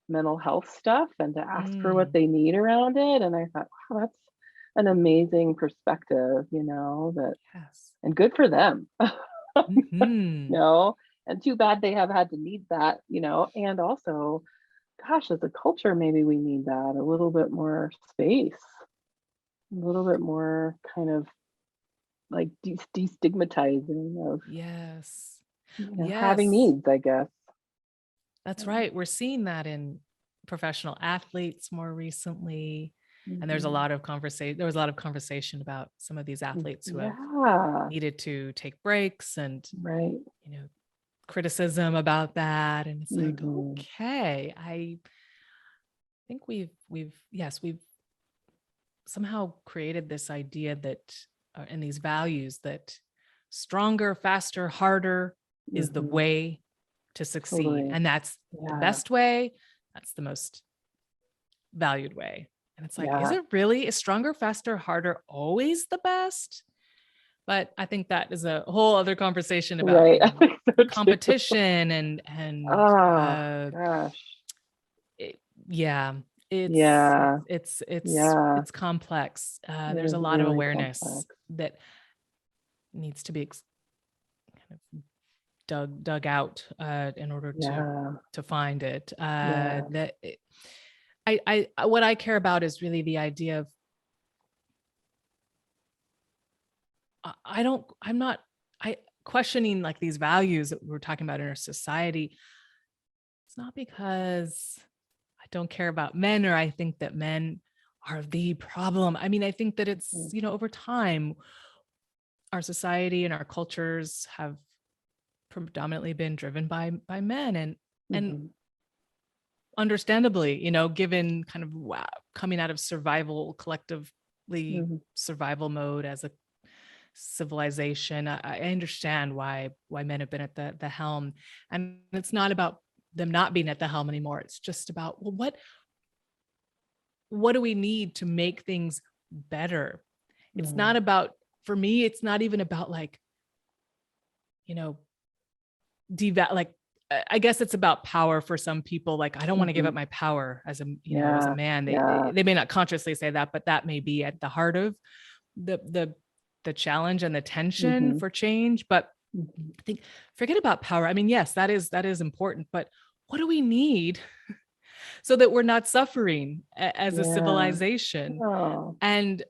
mental health stuff and to ask for what mm, they need around it. And I thought, wow, that's an amazing perspective, that, yes. and good for them. Hmm. No, and too bad they have had to need that, and also, gosh, as a culture, maybe we need that a little bit more space, a little bit more kind of like destigmatizing of, Yes. having Yes. needs, I guess. That's Yeah. right. We're seeing that in professional athletes more recently. And Mhm. there was a lot of conversation about some of these athletes who have Yeah, needed to take breaks and, right. you know, criticism about that. And it's like, Mhm. okay, I think we've somehow created this idea that, and these values that stronger, faster, harder is the Mhm. way to succeed. Totally. And that's the Yeah. best way. That's the most valued way. And it's like, Yeah. is stronger, faster, harder always the best? But I think that is a whole other conversation about, Right. I think so too. competition and Oh, gosh. it, yeah, it's Yeah. it's it's Yeah. it's complex. It There's a is lot of really awareness complex. that needs to be kind of dug out in order to Yeah. find it. Yeah. what I care about is really the idea of, I'm not, I questioning like these values that we're talking about in our society. It's not because I don't care about men, or I think that men are the problem. I mean, I think that it's, Mm-hmm. over time, our society and our cultures have predominantly been driven by men, and Mm-hmm. understandably, given kind of, wow, coming out of survival, collectively Mm-hmm. survival mode as a civilization, I understand why men have been at the helm. And it's not about them not being at the helm anymore. It's just about, well, what do we need to make things better? It's Mm-hmm. not about, for me, it's not even about like, you know, like, I guess it's about power for some people. Like, I don't want to give Mm-hmm. up my power as a, as a Yeah. man. Yeah. They may not consciously say that, but that may be at the heart of the the challenge and the tension Mm-hmm. for change. But Mm-hmm. I think, forget about power. I mean, yes, that is important, but what do we need so that we're not suffering as a Yeah. civilization? Oh. And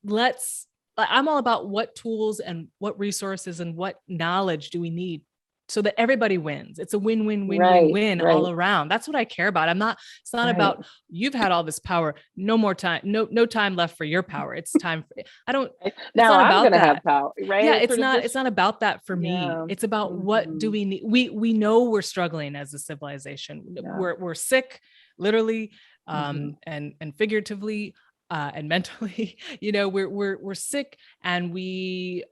let's I'm all about what tools and what resources and what knowledge do we need so that everybody wins. It's a win win win win Right. win all Right. around. That's what I care about. It's not Right. about, you've had all this power, no more time, no time left for your power. It's time for, I don't it's Now not I'm about gonna have that. power, right? Yeah, It's sort of this. it's not about that for me. Yeah. It's about, what do Mm-hmm. we need? We know we're struggling as a civilization. Yeah. We're sick, literally, Mm-hmm. and figuratively, and mentally. We're sick, and we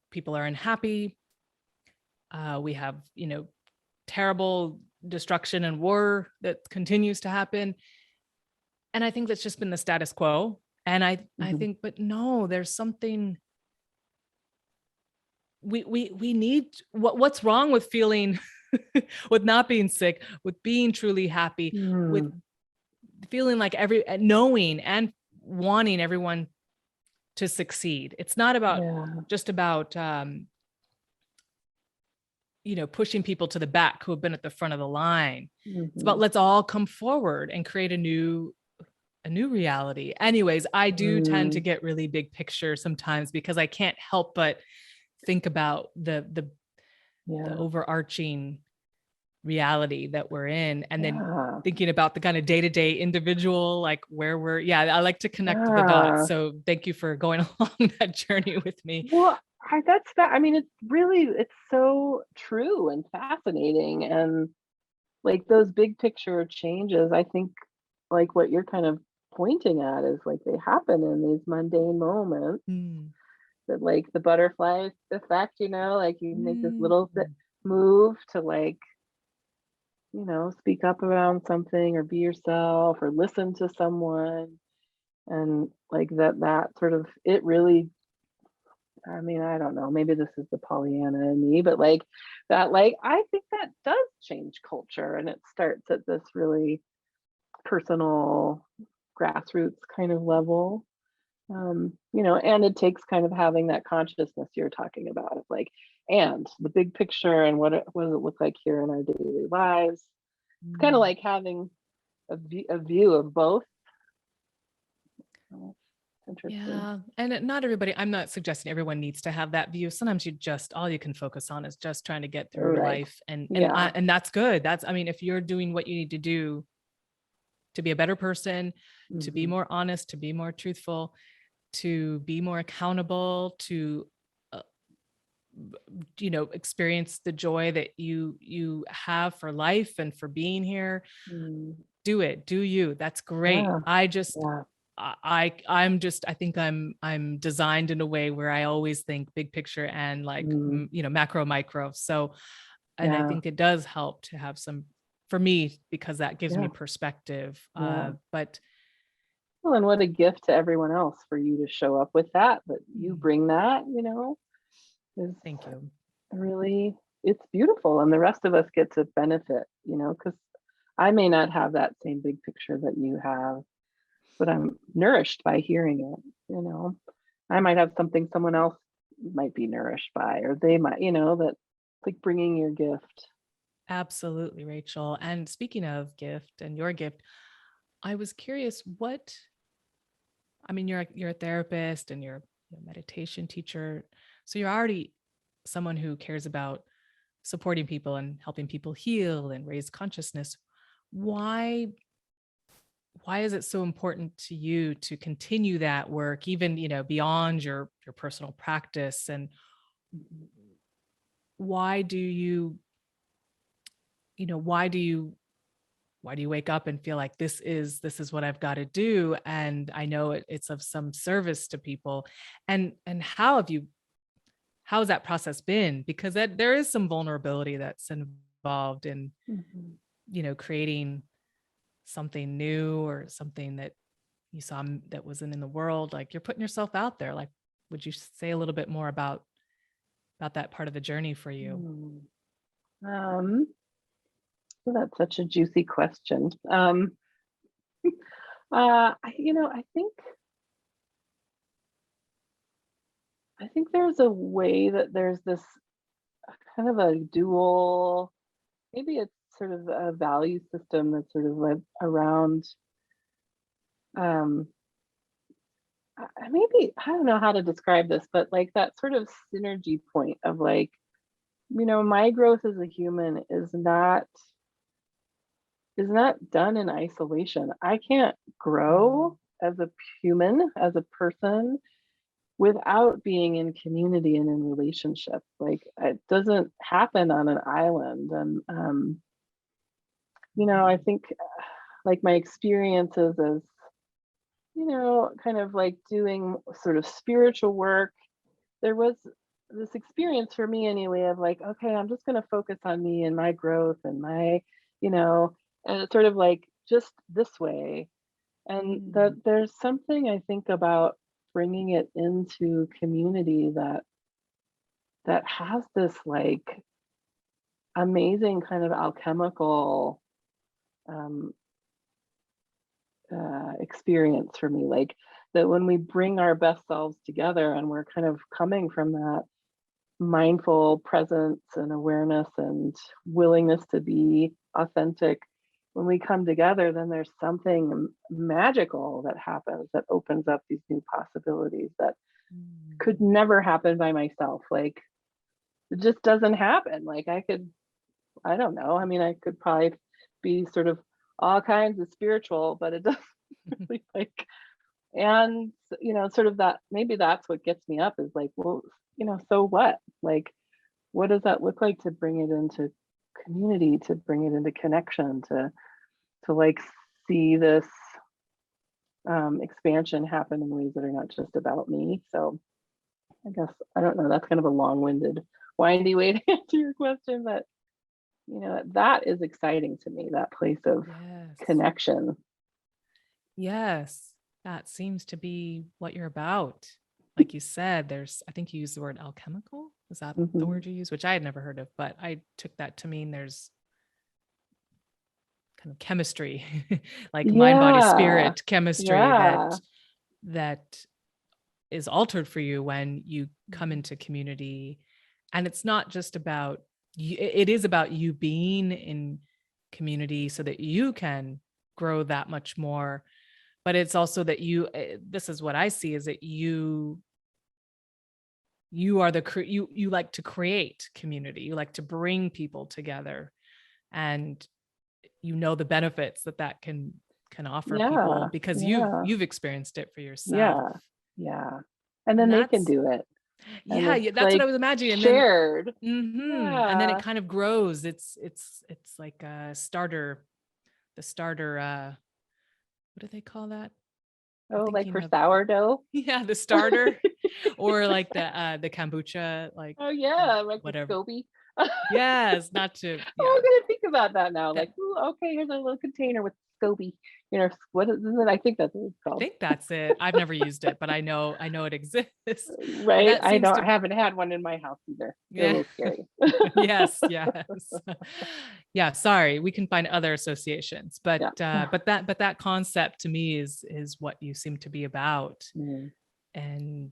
people are unhappy. We have, terrible destruction and war that continues to happen. And I think that's just been the status quo. And I Mm-hmm. think, but no, there's something we need. What's wrong with feeling, with not being sick, with being truly happy, with Mm. feeling like knowing and wanting everyone to succeed. It's not about Yeah. just about pushing people to the back who have been at the front of the line. It's about, Mm-hmm. let's all come forward and create a new reality. Anyways, I do tend to Mm. get really big picture sometimes, because I can't help but think about the Yeah. overarching reality that we're in, and then Yeah. thinking about the kind of day-to-day individual, like where I like to connect the dots. Yeah. So thank you for going along that journey with me. Well, that's that. I mean, it's so true and fascinating, and like those big picture changes. I think like what you're kind of pointing at is like they happen in these mundane moments Mm. that like the butterfly effect. Like you make this Mm. little move to like speak up around something or be yourself or listen to someone, and like that sort of it really. I mean, I don't know, maybe this is the Pollyanna in me, but like that, like I think that does change culture, and it starts at this really personal grassroots kind of level. And it takes kind of having that consciousness you're talking about of like, and the big picture and what does it look like here in our daily lives. It's kind of Mm. like having a view of both. Oh, interesting. Yeah. And not everybody, I'm not suggesting everyone needs to have that view. Sometimes all you can focus on is just trying to get through Right. life. Yeah. And that's good. I mean, if you're doing what you need to do to be a better person, to be Hmm. more honest, to be more truthful, to be more accountable, to, uh, experience the joy that you have for life and for being here, Mm. do it. Do you. That's great. Yeah. I just, Yeah. I think I'm designed in a way where I always think big picture and like, Mm. macro, micro. So, and I Yeah. think it does help to have some, for me, because that gives me Yeah. perspective. Yeah. But Well, and what a gift to everyone else for you to show up with that, but you mm, bring that, is thank you. really, it's beautiful. And the rest of us get to benefit, because I may not have that same big picture that you have, but I'm nourished by hearing it. I might have something someone else might be nourished by, or they might, that like bringing your gift. Absolutely, Rachel. And speaking of gift and your gift, I was curious I mean, you're a therapist and you're a meditation teacher. So you're already someone who cares about supporting people and helping people heal and raise consciousness. Why why is it so important to you to continue that work, even, beyond your personal practice? And Mhm. why do you, why do you wake up and feel like this is what I've got to do? And I know it's of some service to people. And how has that process been? Because there is some vulnerability that's involved in, Mhm. creating something new or something that you saw that wasn't in the world. Like, you're putting yourself out there. Like, would you say a little bit more about that part of the journey for you? Mm. Um, so that's such a juicy question. I think there's a way that there's this kind of a dual, maybe it's sort of a value system that's sort of like around, um, maybe I don't know how to describe this, but like that sort of synergy point of like, my growth as a human is not done in isolation. I can't Mm, grow as a human, as a person, without being in community and in relationship. Like, it doesn't happen on an island. And I mhm, think like my experiences as, kind of like doing sort of spiritual work, there was this experience for me anyway of like, okay, I'm just going to focus on me and my growth and my, you know, and it's sort of like just this way. And that mm, there's something I think about bringing it into community that has this like amazing kind of alchemical um, experience for me. Like that when we bring our best selves together and we're kind of coming from that mindful presence and awareness and willingness to be authentic, when we come together, then there's something magical that happens that opens up these new possibilities that could mm. never happen by myself. Like, it just doesn't happen. Like, I don't know. I mean, I could probably be sort of all kinds of spiritual, but it doesn't really like, and sort of that, maybe that's what gets me up is like, well, so what? Like, what does that look like to bring it into community, to bring it into connection, to like see this expansion happen in ways that are not just about me. So I guess I don't know. That's kind of a long-winded, windy way to answer your question, but that is exciting to me. That place of Yes. connection. Yes. That seems to be what you're about. Like you said, I think you used the word alchemical. Is that the Hmm. word you use? Which I had never heard of, but I took that to mean there's kind of chemistry, like mind, body, Yeah, spirit chemistry yeah. that is altered for you when you come Mhm. into community. And it's not just about you, it is about you being in community so that you can grow that much more. But it's also that this is what I see, is that you are you like to create community, you like to bring people together, and the benefits that can offer people Yeah, because yeah, you've experienced it for yourself. yeah, yeah. And And then they can that's do it, and yeah, yeah, it's that's what I like was imagining. And then shared. and then it Yeah. kind of grows. It's like a starter, the starter what do they call that? I'm Oh, like thinking for of sourdough. yeah, the starter, or like the kombucha, like Oh yeah, like the whatever. SCOBY. Yes, not to Oh, yeah, I'm gonna think about that now. Like, that ooh, okay, here's a little container with SCOBY. What is it? I think that's what it's I called. think that's it. I've never used it, but I know it exists. But Right? that I seems don't to I haven't had one in my house either. They're a yeah. little scary. Yes, yes. Yeah, sorry, we can find other associations, Yeah. but that concept to me is what you seem to be about. Mm, And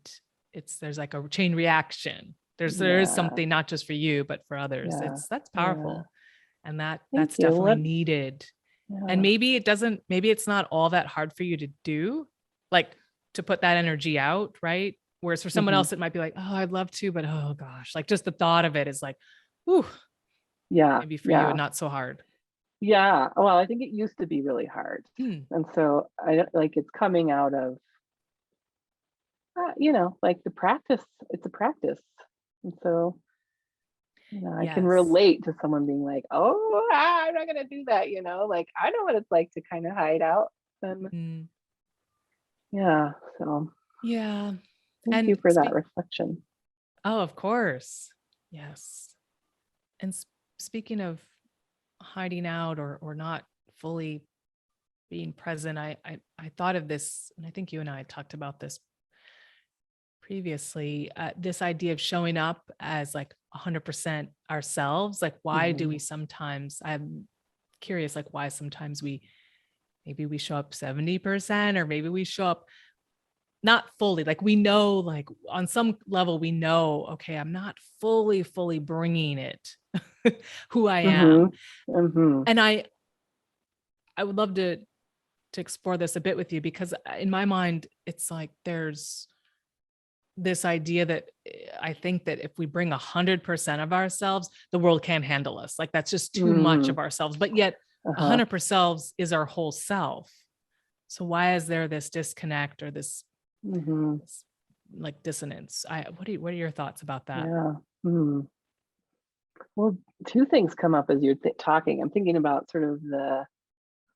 there's like a chain reaction. There is yeah. something not just for you, but for others. Yeah. That's Yeah. powerful. And Thank that's you. definitely needed And Yeah. maybe it's not all that hard for you to do, like to put that energy out, right? Whereas for someone Hmm. else, it might be like, oh, I'd love to, but oh gosh, like just the thought of it is like, whew, Yeah. maybe for you, Yeah. not so hard. Yeah. Well, I think it used to be really hard. Mm, And so I don't like it's coming out of, like the practice. It's a practice. And so, I can yes. relate to someone being like, oh, I'm not going to do that. Like I know what it's like to kind of hide out. And Mm, yeah. So yeah. thank you And for that reflection. oh, of course. Yes. And speaking of hiding out or not fully being present, I thought of this, and I think you and I talked about this previously, this idea of showing up as like 100% ourselves. Like, why do Hmm. we sometimes, I'm curious, like, why sometimes maybe we show up 70%, or maybe we show up not fully, like, we know, like, on some level, we know, okay, I'm not fully bringing it, who I Hmm. am. Hmm. And I would love to explore this a bit with you, because in my mind, it's like there's this idea that I think that if we bring 100% of ourselves, the world can't handle us. Like that's just too much Mm. of ourselves. But yet, Uh-huh. 100% is our whole self. So why is there this disconnect or Hmm. this like dissonance? What are your thoughts about that? Yeah. Mm. Well, two things come up as you're talking. I'm thinking about sort of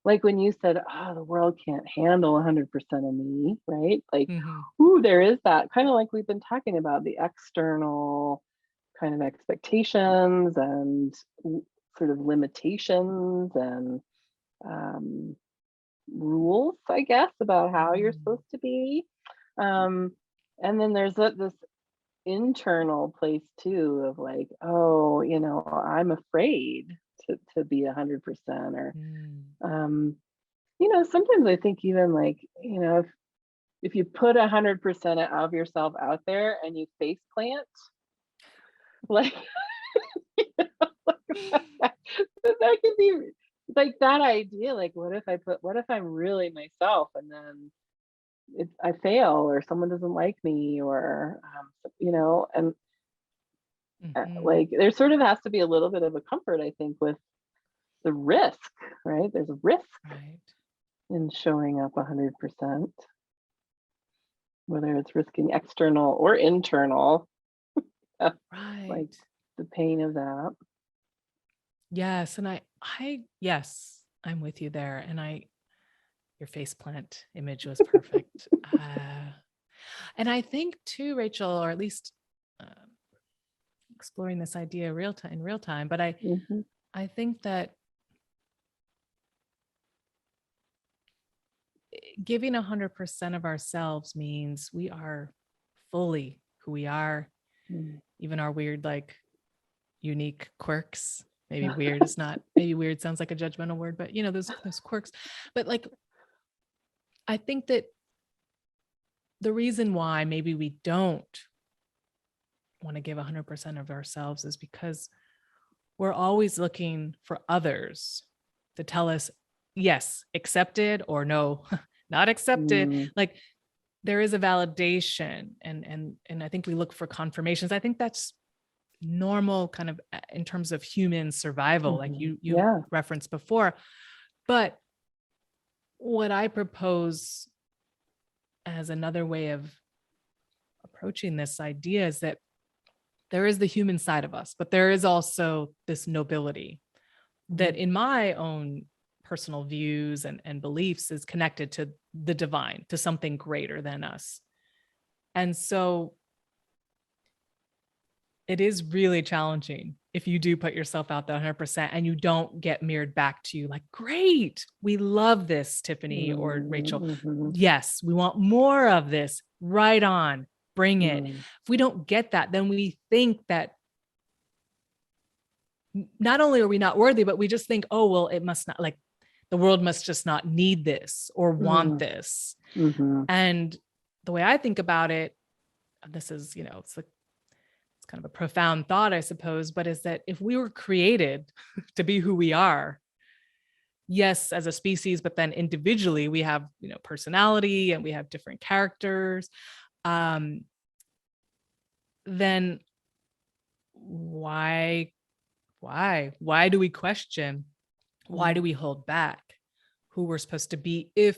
like when you said, "Oh, the world can't handle 100% of me," right? Like, Hmm. ooh, there is that kind of like we've been talking about the external kind of expectations and sort of limitations and um, rules, I guess, about how you're Mm. supposed to be. Um, and then there's this internal place too of like, oh, I'm afraid to be 100%, or Mm. um, sometimes I think even like, if you put 100% of yourself out there and you face plant, like, that can be like that idea. Like, what if I'm really myself and then I fail or someone doesn't like me or, and Hmm. like there sort of has to be a little bit of a comfort, I think, with the risk, right? There's a risk Right. in showing up 100%, whether it's risking external or internal, like Right. the pain of that. Yes. And yes, I'm with you there. And your faceplant image was perfect. And I think too, Rachel, or at least uh, exploring this idea in real time, but Hmm. I think that giving 100% of ourselves means we are fully who we are, even our weird, like unique quirks. Maybe weird is not, maybe weird sounds like a judgmental word, but those quirks. But like, I think that the reason why maybe we don't want to give 100% of ourselves is because we're always looking for others to tell us, yes, accepted, or no, not accepted. Mm. Like there is a validation, and I think we look for confirmations. I think that's normal kind of in terms of human survival, like Hmm. you Yeah. referenced before. But what I propose as another way of approaching this idea is that there is the human side of us, but there is also this nobility that Mm. in my own personal views and beliefs is connected to the divine, to something greater than us. And so it is really challenging if you do put yourself out there 100% and you don't get mirrored back to you like, great, we love this, Tiffany or Rachel. Mm-hmm. Yes, we want more of this. Right on, bring it. Mm. If we don't get that, then we think that not only are we not worthy, but we just think, oh, well, it must not, like the world must just not need this or want Mm. this. Mm-hmm. And the way I think about it, this is, it's kind of a profound thought, I suppose, but is that if we were created to be who we are, yes, as a species, but then individually we have, personality and we have different characters. Um, then why, why do we question? Why do we hold back who we're supposed to be if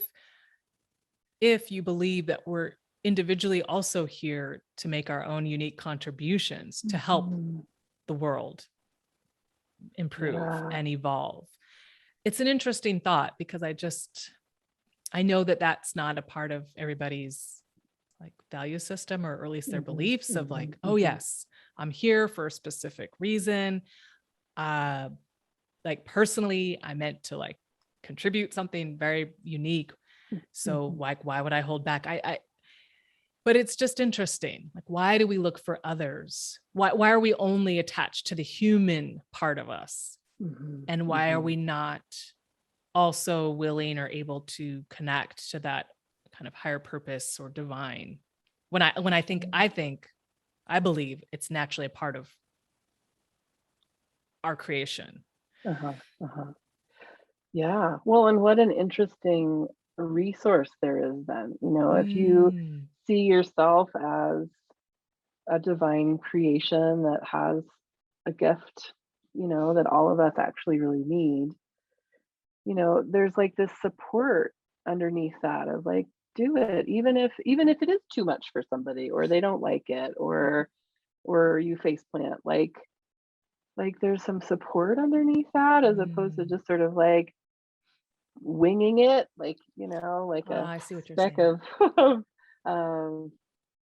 you believe that we're individually also here to make our own unique contributions to help Mhm. the world improve Yeah. and evolve? It's an interesting thought because I know that that's not a part of everybody's like value system, or at least their Mhm, beliefs of mhm, like, oh mhm, yes, I'm here for a specific reason. Uh like personally, I meant to like contribute something very unique. So mhm, like why would I hold back? But it's just interesting. Like, why do we look for others? Why are we only attached to the human part of us? mhm, And why are we mhm. not also willing or able to connect to that kind of higher purpose or divine? I believe it's naturally a part of our creation. Uh-huh, uh-huh. Yeah. Well, and what an interesting resource there is then. If you Mm, see yourself as a divine creation that has a gift, that all of us actually really need, there's like this support underneath that of like, do it, even if it is too much for somebody or they don't like it or you face plant, like there's some support underneath that as opposed to mm. just sort of like winging it, like, like a Ah, I see what you're speck saying. of of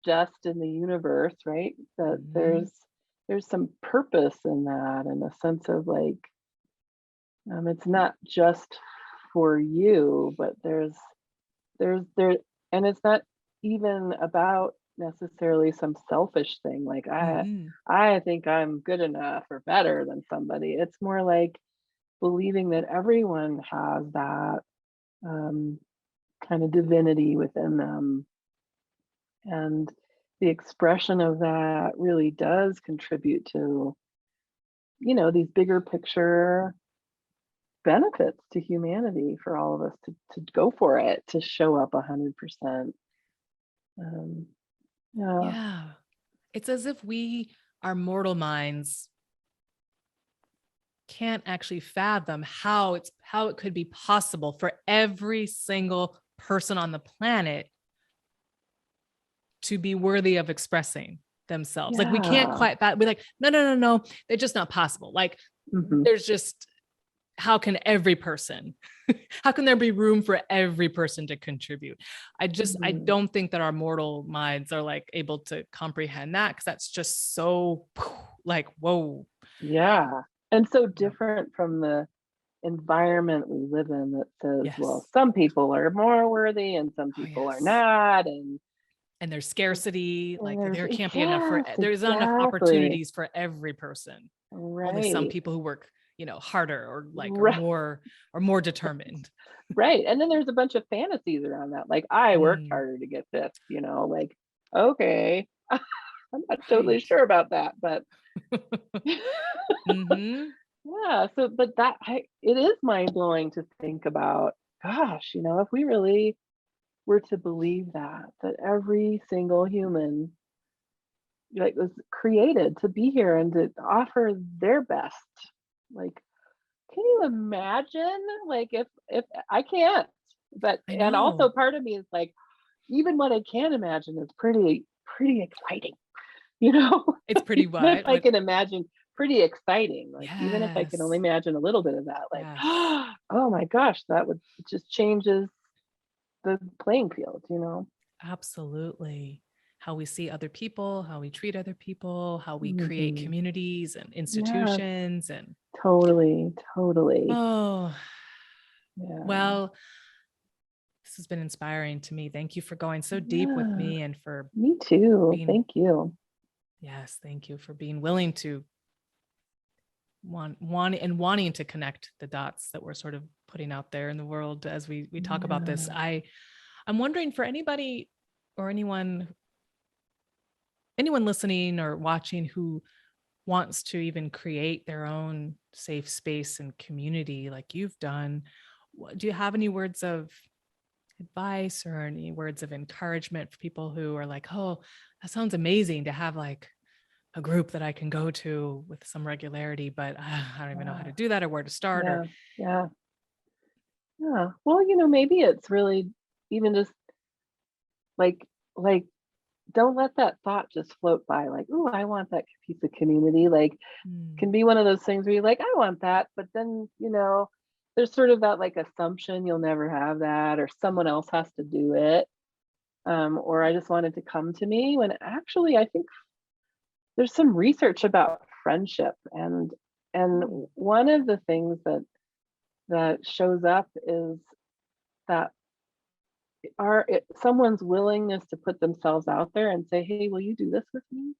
dust in the universe, right? That Mhm, there's some purpose in that and a sense of like, it's not just for you, but there and it's not even about necessarily some selfish thing like mhm. I think I'm good enough or better than somebody. It's more like believing that everyone has that um, kind of divinity within them, and the expression of that really does contribute to these bigger picture benefits to humanity for all of us to go for it, to show up 100%. um, yeah. Yeah. It's as if our mortal minds can't actually fathom how it could be possible for every single person on the planet to be worthy of expressing themselves. Like we can't Yeah. quite we're like, no, no, no, no, they're just not possible. Like Hmm. there's just how can every person how can there be room for every person to contribute? I Hmm. don't think that our mortal minds are like able to comprehend that, because that's just so like whoa. Yeah. And so Yeah. different from the environment we live in that says, well, Yes. some people are more worthy and some Oh people are yes. not. And And there's scarcity, and like there's, there can't be enough yes, there's not enough exactly. opportunities for every person. Only some Right. people who work, harder or like Right. are more determined. Right. And then there's a bunch of fantasies around that. Like, I worked Mm, harder to get this, like, okay. I'm not totally right. sure about that, but Hmm. yeah. So, but it is mind blowing to think about, gosh, if we really were to believe that every single human like was created to be here and to offer their best. Like, can you imagine? Like, if I can't, but I and also know. part of me is like, even what I can imagine is pretty exciting, you know? It's pretty Even if wide. I What? can imagine, pretty exciting. Like, even if I can only Yes. imagine a little bit of that, like, Yes. oh my gosh, that would it just changes the playing field, Absolutely. How we see other people, how we treat other people, how we create Mhm. communities and Yes, institutions and totally, totally. oh, Yeah. well, this has been inspiring to me. Thank you for going so deep with Yeah. me and for Me too. being, Thank you. yes, thank you for being willing to wanting to connect the dots that we're sort of putting out there in the world as we talk about this. Yeah. I'm wondering for anybody or anyone listening or watching who wants to even create their own safe space and community like you've done, do you have any words of advice or any words of encouragement for people who are like, oh, that sounds amazing to have like a group that I can go to with some regularity, but I don't even know how Yeah, to do that or where to start or yeah, yeah, yeah. Well, maybe it's really even just like like don't let that thought just float by like, "Ooh, I want that piece of community." Like, can Mm, be one of those things where you're like, "I want that," but then, there's sort of that like assumption you'll never have that or someone else has to do it. Or I just wanted to come to me when actually I think there's some research about friendship and mm, one of the things that shows up is that someone's willingness to put themselves out there and say, "Hey, will you do this with me?"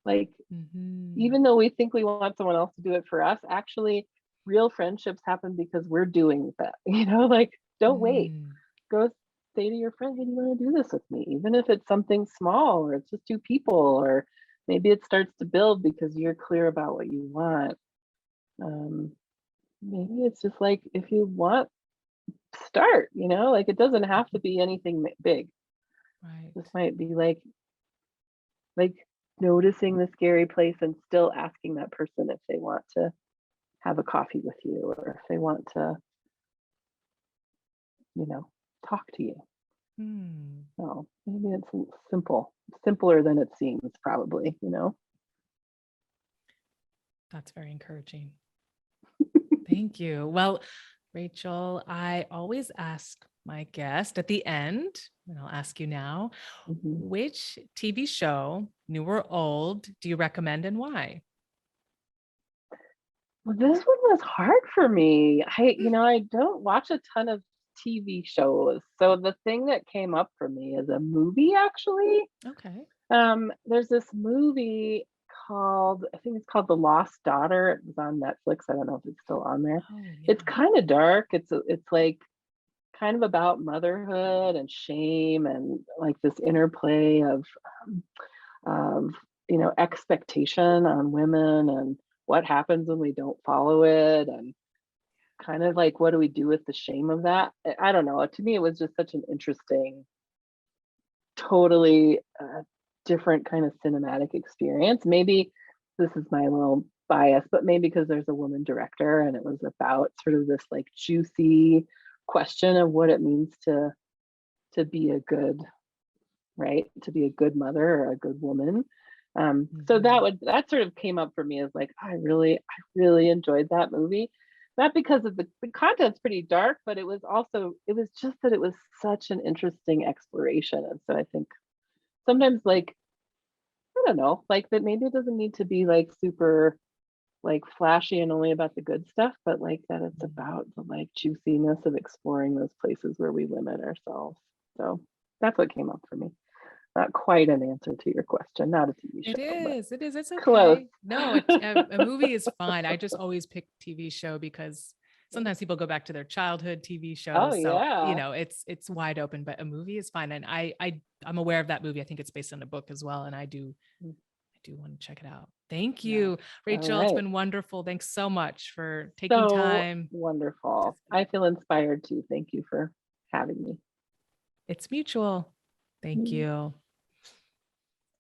Like, mhm, even though we think we want someone else to do it for us, actually, real friendships happen because we're doing that. Like, don't wait. mm, Go say to your friend, "Hey, do you want to do this with me?" Even if it's something small or it's just two people, or maybe it starts to build because you're clear about what you want. Um, Maybe it's just like if you want, start. Like it doesn't have to mhm, be anything big. This right. might be like noticing the scary place and still asking that person if they want to have a coffee with you or if they want to, you know, talk to you. Hmm, So maybe it's simpler than it seems, probably. that's very encouraging. Thank you. Well, Rachel, I always ask my guest at the end, and I'll ask you now, Mhm. which TV show, new or old, do you recommend and why? Well, this one was hard for me. I don't watch a ton of TV shows. So the thing that came up for me is a movie actually. Okay. There's this movie I think it's called The Lost Daughter. It was on Netflix. I don't know if it's still on there. Oh, It's yeah. kind of dark. It's like kind of about motherhood and shame and like this interplay um, of expectation on women and what happens when we don't follow it and kind of like what do we do with the shame of that. I don't know. To me, it was just such an interesting, totally different kind of cinematic experience. Maybe this is my little bias, but maybe because there's a woman director and it was about sort of this like juicy question of what it means to be a good, right, to be a good mother or a good woman. So Mhm. that sort of came up for me as like I really enjoyed that movie. Not because of the content's pretty dark, but it was just that it was such an interesting exploration. And so I think sometimes like I don't know, like that maybe it doesn't need to be like super like flashy and only about the good stuff, but like that it's Mm. about the like juiciness of exploring those places where we limit ourselves. So that's what came up for me. Not quite an answer to your question, not a TV It show, but is. It is. It's close. okay. No, a movie is fine. I just always pick TV show because sometimes people go back to their childhood TV Oh shows. So, yeah. it's wide open, but a movie is fine. And I'm aware of that movie. I think it's based on a book as well. And Mm, I do want to check it out. Thank yeah. you, All Rachel. It's right. been wonderful. Thanks so much for taking So time to wonderful. I speak. feel inspired too. Thank you for having me. It's mutual. Thank Mm. you.